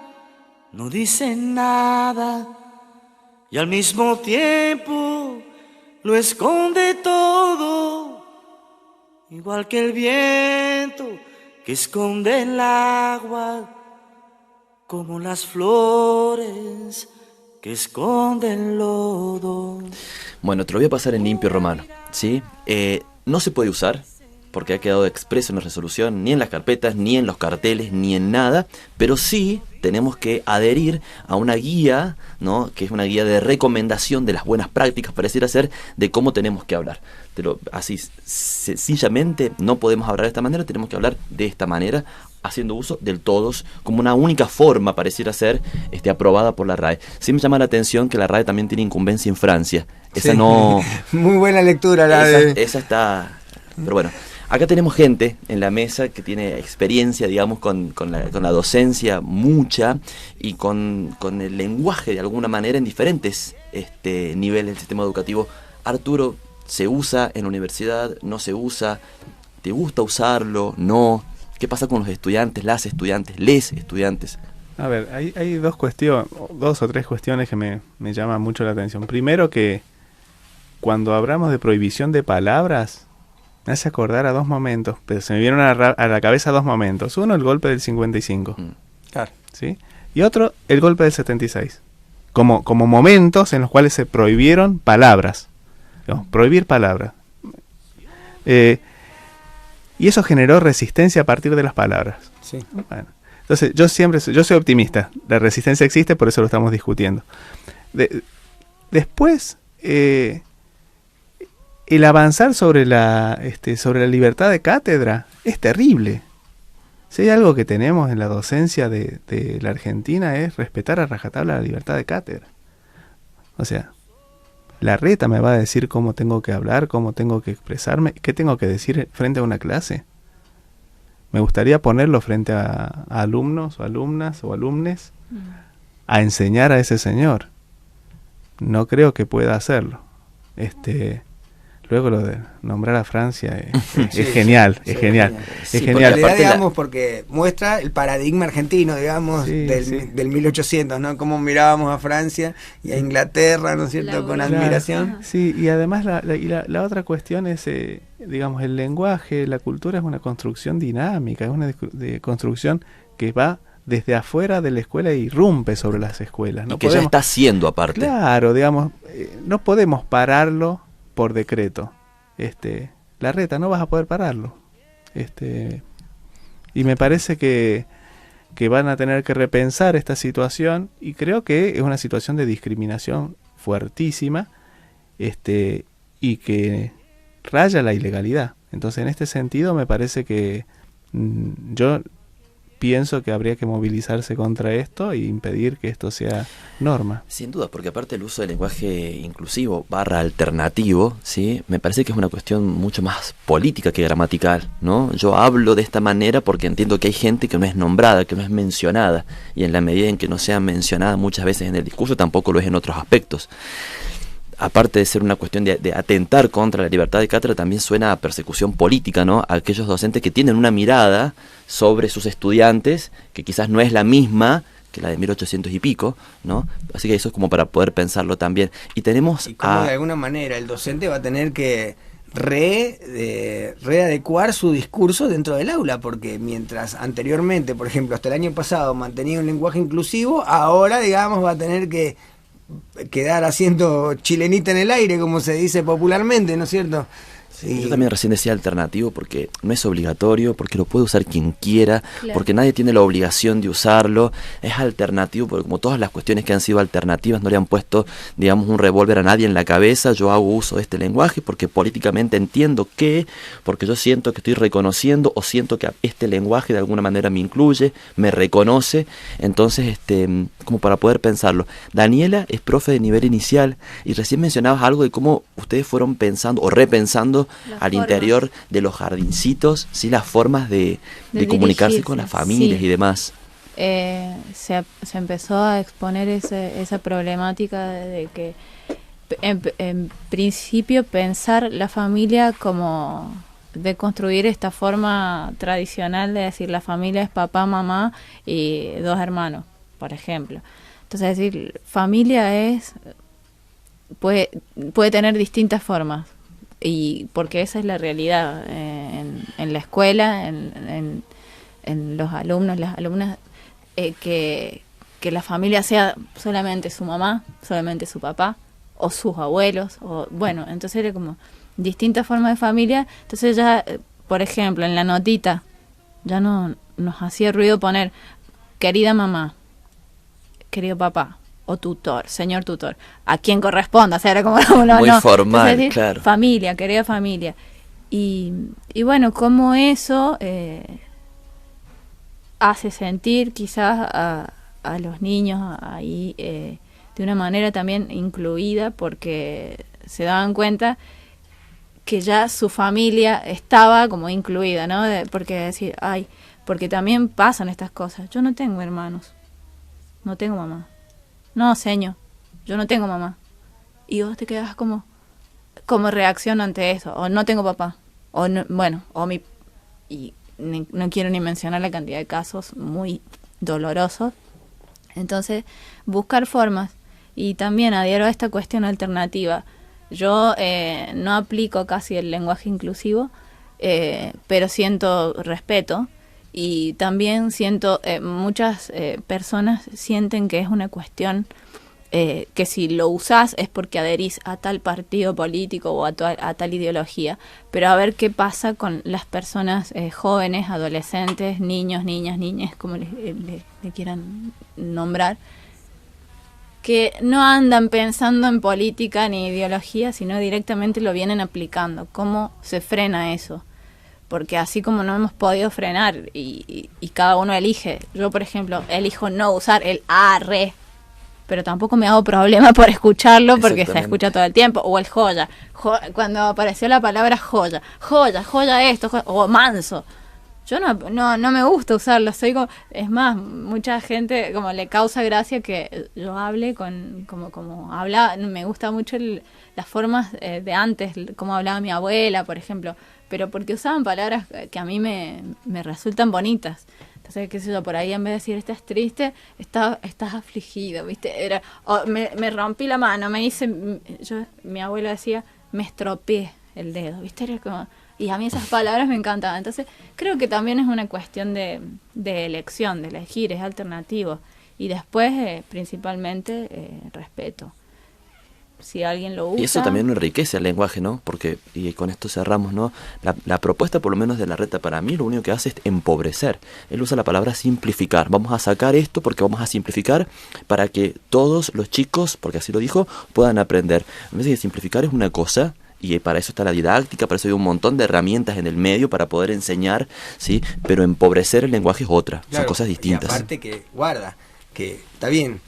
no dice nada y al mismo tiempo lo esconde todo, igual que el viento que esconde el agua, como las flores que esconden el lodo. Bueno, te lo voy a pasar en limpio, Romano, ¿sí? No se puede usar, porque ha quedado expreso en la resolución, ni en las carpetas, ni en los carteles, ni en nada, pero sí tenemos que adherir a una guía, ¿no? Que es una guía de recomendación de las buenas prácticas, pareciera ser, de cómo tenemos que hablar. Así, sencillamente, no podemos hablar de esta manera, tenemos que hablar de esta manera, haciendo uso del todos, como una única forma, pareciera ser, aprobada por la RAE. Sí me llama la atención que la RAE también tiene incumbencia en Francia. Esa sí. No... Muy buena lectura esa está... Pero bueno, acá tenemos gente en la mesa que tiene experiencia, digamos, con la docencia mucha y con el lenguaje de alguna manera en diferentes niveles del sistema educativo. Arturo, ¿se usa en la universidad? ¿No se usa? ¿Te gusta usarlo? ¿No? ¿Qué pasa con los estudiantes, las estudiantes, les estudiantes? A ver, hay dos o tres cuestiones que me llaman mucho la atención. Primero, que cuando hablamos de prohibición de palabras, me hace acordar a dos momentos, pero se me vinieron a la cabeza dos momentos. Uno, el golpe del 55. Claro. ¿Sí? Y otro, el golpe del 76. Como momentos en los cuales se prohibieron palabras. No, prohibir palabras. Y eso generó resistencia a partir de las palabras. Sí. Bueno, entonces, yo soy optimista. La resistencia existe, por eso lo estamos discutiendo. Después... el avanzar sobre la libertad de cátedra es terrible. Si hay algo que tenemos en la docencia de la Argentina es respetar a rajatabla la libertad de cátedra. O sea, Larreta me va a decir cómo tengo que hablar, cómo tengo que expresarme, qué tengo que decir frente a una clase. Me gustaría ponerlo frente a alumnos o alumnas o alumnes a enseñar a ese señor. No creo que pueda hacerlo. Luego lo de nombrar a Francia es genial, es genial. Es genial. Porque muestra el paradigma argentino, digamos, del 1800, ¿no? Cómo mirábamos a Francia y a Inglaterra, ¿no es cierto?, con admiración. Sí, y además la otra cuestión es, digamos, el lenguaje, la cultura es una construcción dinámica, es una construcción que va desde afuera de la escuela e irrumpe sobre las escuelas. No, y que ya está haciendo aparte. Claro, digamos, no podemos pararlo por decreto. Larreta, no vas a poder pararlo. Y me parece que van a tener que repensar esta situación, y creo que es una situación de discriminación fuertísima, y que raya la ilegalidad. Entonces, en este sentido, me parece que yo pienso que habría que movilizarse contra esto e impedir que esto sea norma. Sin duda, porque aparte el uso del lenguaje inclusivo / alternativo, ¿sí? Me parece que es una cuestión mucho más política que gramatical, ¿no? Yo hablo de esta manera porque entiendo que hay gente que no es nombrada, que no es mencionada, y en la medida en que no sea mencionada muchas veces en el discurso, tampoco lo es en otros aspectos. Aparte de ser una cuestión de atentar contra la libertad de cátedra, también suena a persecución política, ¿no? A aquellos docentes que tienen una mirada sobre sus estudiantes que quizás no es la misma que la de 1800 y pico, ¿no? Así que eso es como para poder pensarlo también. Y tenemos y como de alguna manera el docente va a tener que readecuar su discurso dentro del aula, porque mientras anteriormente, por ejemplo, hasta el año pasado mantenía un lenguaje inclusivo, ahora, digamos, va a tener que quedar haciendo chilenita en el aire, como se dice popularmente, ¿no es cierto? Sí. Yo también recién decía alternativo porque no es obligatorio, porque lo puede usar quien quiera, claro, porque nadie tiene la obligación de usarlo. Es alternativo porque como todas las cuestiones que han sido alternativas no le han puesto, digamos, un revólver a nadie en la cabeza. Yo hago uso de este lenguaje porque políticamente entiendo que, porque yo siento que estoy reconociendo o siento que este lenguaje de alguna manera me incluye, me reconoce. Entonces, como para poder pensarlo. Daniela es profe de nivel inicial y recién mencionabas algo de cómo ustedes fueron pensando o repensando al interior de los jardincitos, ¿sí? Las formas de comunicarse con las familias, sí, y demás. Se empezó a exponer esa problemática de que en principio pensar la familia como de construir esta forma tradicional de decir la familia es papá, mamá y 2 hermanos, por ejemplo. Entonces decir familia puede tener distintas formas. Y porque esa es la realidad en la escuela, en los alumnos, las alumnas, que la familia sea solamente su mamá, solamente su papá, o sus abuelos, o bueno, entonces era como distintas formas de familia. Entonces ya, por ejemplo, en la notita, ya no nos hacía ruido poner querida mamá, querido papá, o tutor, señor tutor, a quien corresponda, o sea, era como muy formal, decir, claro, familia, querida familia, y bueno, como eso hace sentir quizás a los niños ahí de una manera también incluida, porque se daban cuenta que ya su familia estaba como incluida, ¿no? Porque decir, porque también pasan estas cosas, yo no tengo hermanos, no tengo mamá. No, señor, yo no tengo mamá. Y vos te quedas como reacción ante eso. O no tengo papá. O no, bueno, y no quiero ni mencionar la cantidad de casos muy dolorosos. Entonces, buscar formas. Y también adhiero a esta cuestión alternativa. Yo no aplico casi el lenguaje inclusivo, pero siento respeto. Y también siento, muchas personas sienten que es una cuestión que si lo usás es porque adherís a tal partido político o a tal ideología, pero a ver qué pasa con las personas jóvenes, adolescentes, niños, niñas, como le quieran nombrar, que no andan pensando en política ni ideología, sino directamente lo vienen aplicando. ¿Cómo se frena eso? Porque así como no hemos podido frenar y cada uno elige, yo por ejemplo elijo no usar el arre, pero tampoco me hago problema por escucharlo porque se escucha todo el tiempo, o el joya, cuando apareció la palabra joya esto, o manso, yo no me gusta usarlo, es más, mucha gente como le causa gracia que yo hable como habla, me gusta mucho las formas de antes, como hablaba mi abuela, por ejemplo, pero porque usaban palabras que a mí me resultan bonitas. Entonces, qué sé yo, por ahí en vez de decir estás triste, estás afligido, ¿viste? Me rompí la mano, mi abuela decía, me estropeé el dedo, ¿viste? Era como, y a mí esas palabras me encantaban. Entonces, creo que también es una cuestión de elección, de elegir, es alternativo. Y después, principalmente, respeto. si alguien lo usa. Y eso también enriquece el lenguaje, ¿no? Porque, y con esto cerramos, ¿no? La propuesta, por lo menos de Larreta, para mí, lo único que hace es empobrecer. Él usa la palabra simplificar. Vamos a sacar esto porque vamos a simplificar para que todos los chicos, porque así lo dijo, puedan aprender. En vez de simplificar es una cosa, y para eso está la didáctica, para eso hay un montón de herramientas en el medio para poder enseñar, ¿sí? Pero empobrecer el lenguaje es otra, Claro, son cosas distintas. Y aparte que, guarda, que está bien,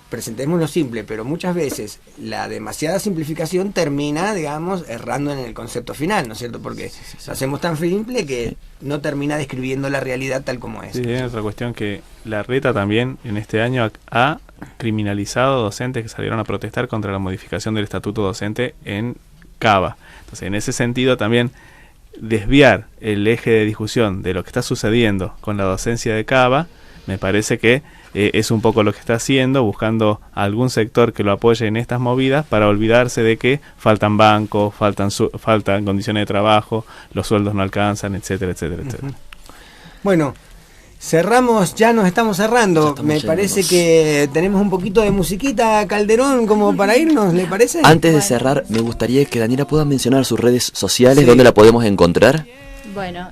presentemos lo simple, pero muchas veces la demasiada simplificación termina, digamos, errando en el concepto final, ¿no es cierto? Porque lo hacemos tan simple que no termina describiendo la realidad tal como es. Sí, hay otra cuestión que Larreta también en este año ha criminalizado docentes que salieron a protestar contra la modificación del estatuto docente en Cava. Entonces, en ese sentido también desviar el eje de discusión de lo que está sucediendo con la docencia de Cava, me parece que es un poco lo que está haciendo, buscando algún sector que lo apoye en estas movidas para olvidarse de que faltan bancos, faltan condiciones de trabajo, los sueldos no alcanzan, etcétera, etcétera, etcétera. Bueno, cerramos, ya nos estamos cerrando. Me parece que tenemos un poquito de musiquita, Calderón, como para irnos, ¿le parece? Antes de cerrar, me gustaría que Daniela pueda mencionar sus redes sociales, Sí. ¿dónde la podemos encontrar? Bueno,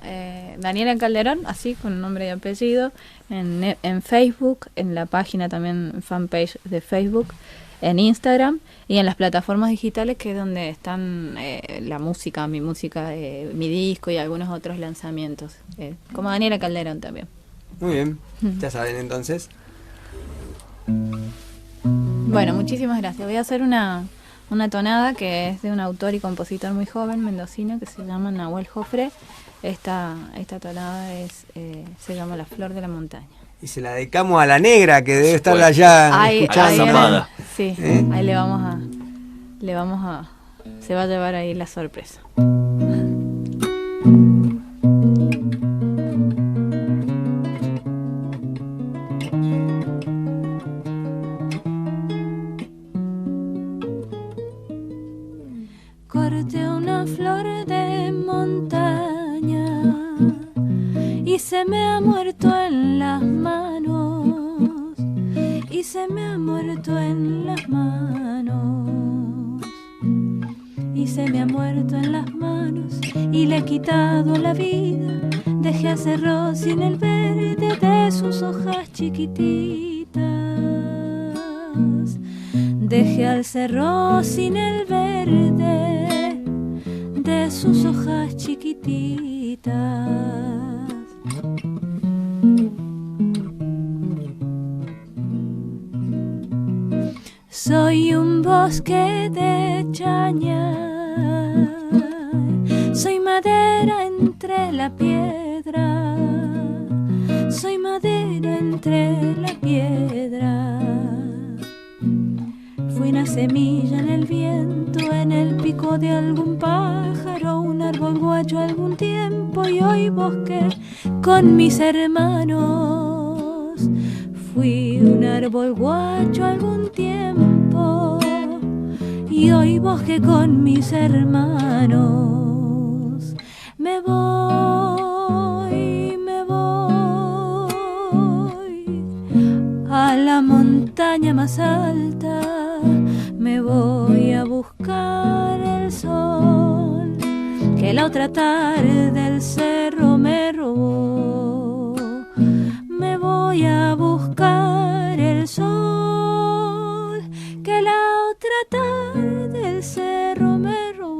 Daniela Calderón, así, con nombre y apellido, en Facebook, en la página también, fanpage de Facebook, en Instagram y en las plataformas digitales, que es donde están la música, mi música, mi disco y algunos otros lanzamientos, como Daniela Calderón también. Muy bien, ya saben entonces. Bueno, muchísimas gracias. Voy a hacer una tonada que es de un autor y compositor muy joven, mendocino, que se llama Nahuel Jofre. Esta tonada se llama La Flor de la Montaña. Y se la dedicamos a la negra, que debe estar allá escuchando. Sí, ahí le vamos a... Se va a llevar ahí la sorpresa. Corté una flor de montaña y se me ha muerto en las manos, y se me ha muerto en las manos, y se me ha muerto en las manos, y le he quitado la vida. Dejé a cerro sin el verde de sus hojas chiquititas. Dejé al cerro sin el verde de sus hojas chiquititas. Soy un bosque de chañar, soy madera entre la piedra, soy madera entre la piedra. Fui una semilla en el viento, en el pico de algún pájaro, un árbol guacho algún tiempo, y hoy bosque con mis hermanos. Fui un árbol guacho algún tiempo, y hoy bosque con mis hermanos. Me voy a la montaña más alta, me voy a buscar el sol que la otra tarde del cerro me robó. Me voy a buscar el sol que la otra tarde del cerro me robó.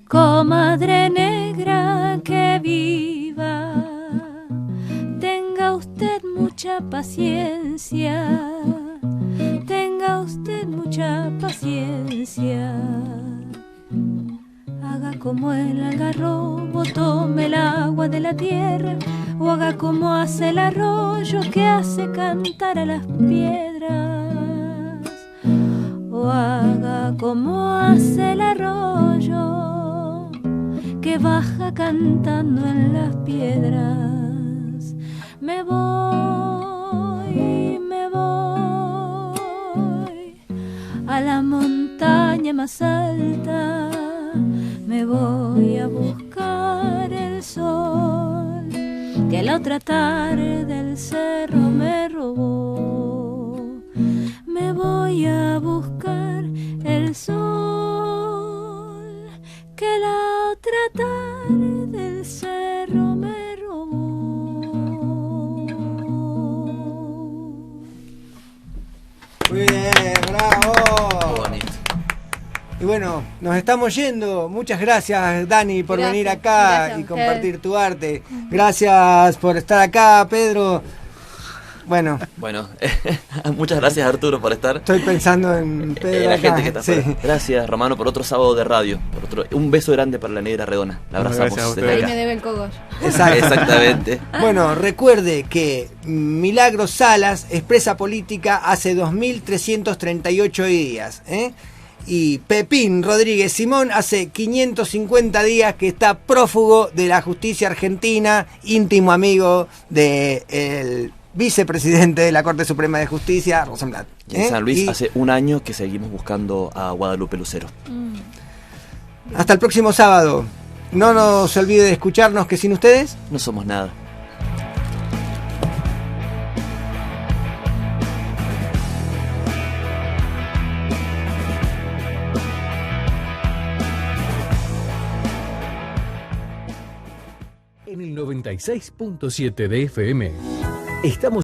Comadre negra que viva, tenga usted mucha paciencia, tenga usted mucha paciencia. Haga como el algarrobo, tome el agua de la tierra, o haga como hace el arroyo que hace cantar a las piedras, o haga como hace el arroyo que baja cantando en las piedras. Me voy a la montaña más alta, me voy a buscar el sol que la otra tarde del cerro me robó. Me voy a buscar el sol que la otra tarde del cerro me robó. Muy bien, bravo. Bonito. Y bueno, nos estamos yendo. Muchas gracias, Dani, por Gracias, venir acá gracias a y ustedes. compartir tu arte. Gracias por estar acá, Pedro. Bueno, Muchas gracias, Arturo, por estar. estoy pensando en Pedro La acá. gente que está Sí. afuera. Gracias, Romano, por otro sábado de radio. Un beso grande para la Negra Redona. La abrazamos. Gracias a desde Ahí acá. me debe el cogollo. Exacto. Exactamente. Bueno, recuerde que Milagros Salas es presa política hace 2.338 días. Y Pepín Rodríguez Simón hace 550 días que está prófugo de la justicia argentina, íntimo amigo del vicepresidente de la Corte Suprema de Justicia, Rosenblatt. Y en San Luis Y hace un año que seguimos buscando a Guadalupe Lucero. hasta el próximo sábado. No nos olvide de escucharnos, que sin ustedes no somos nada. En el 96.7 de FM estamos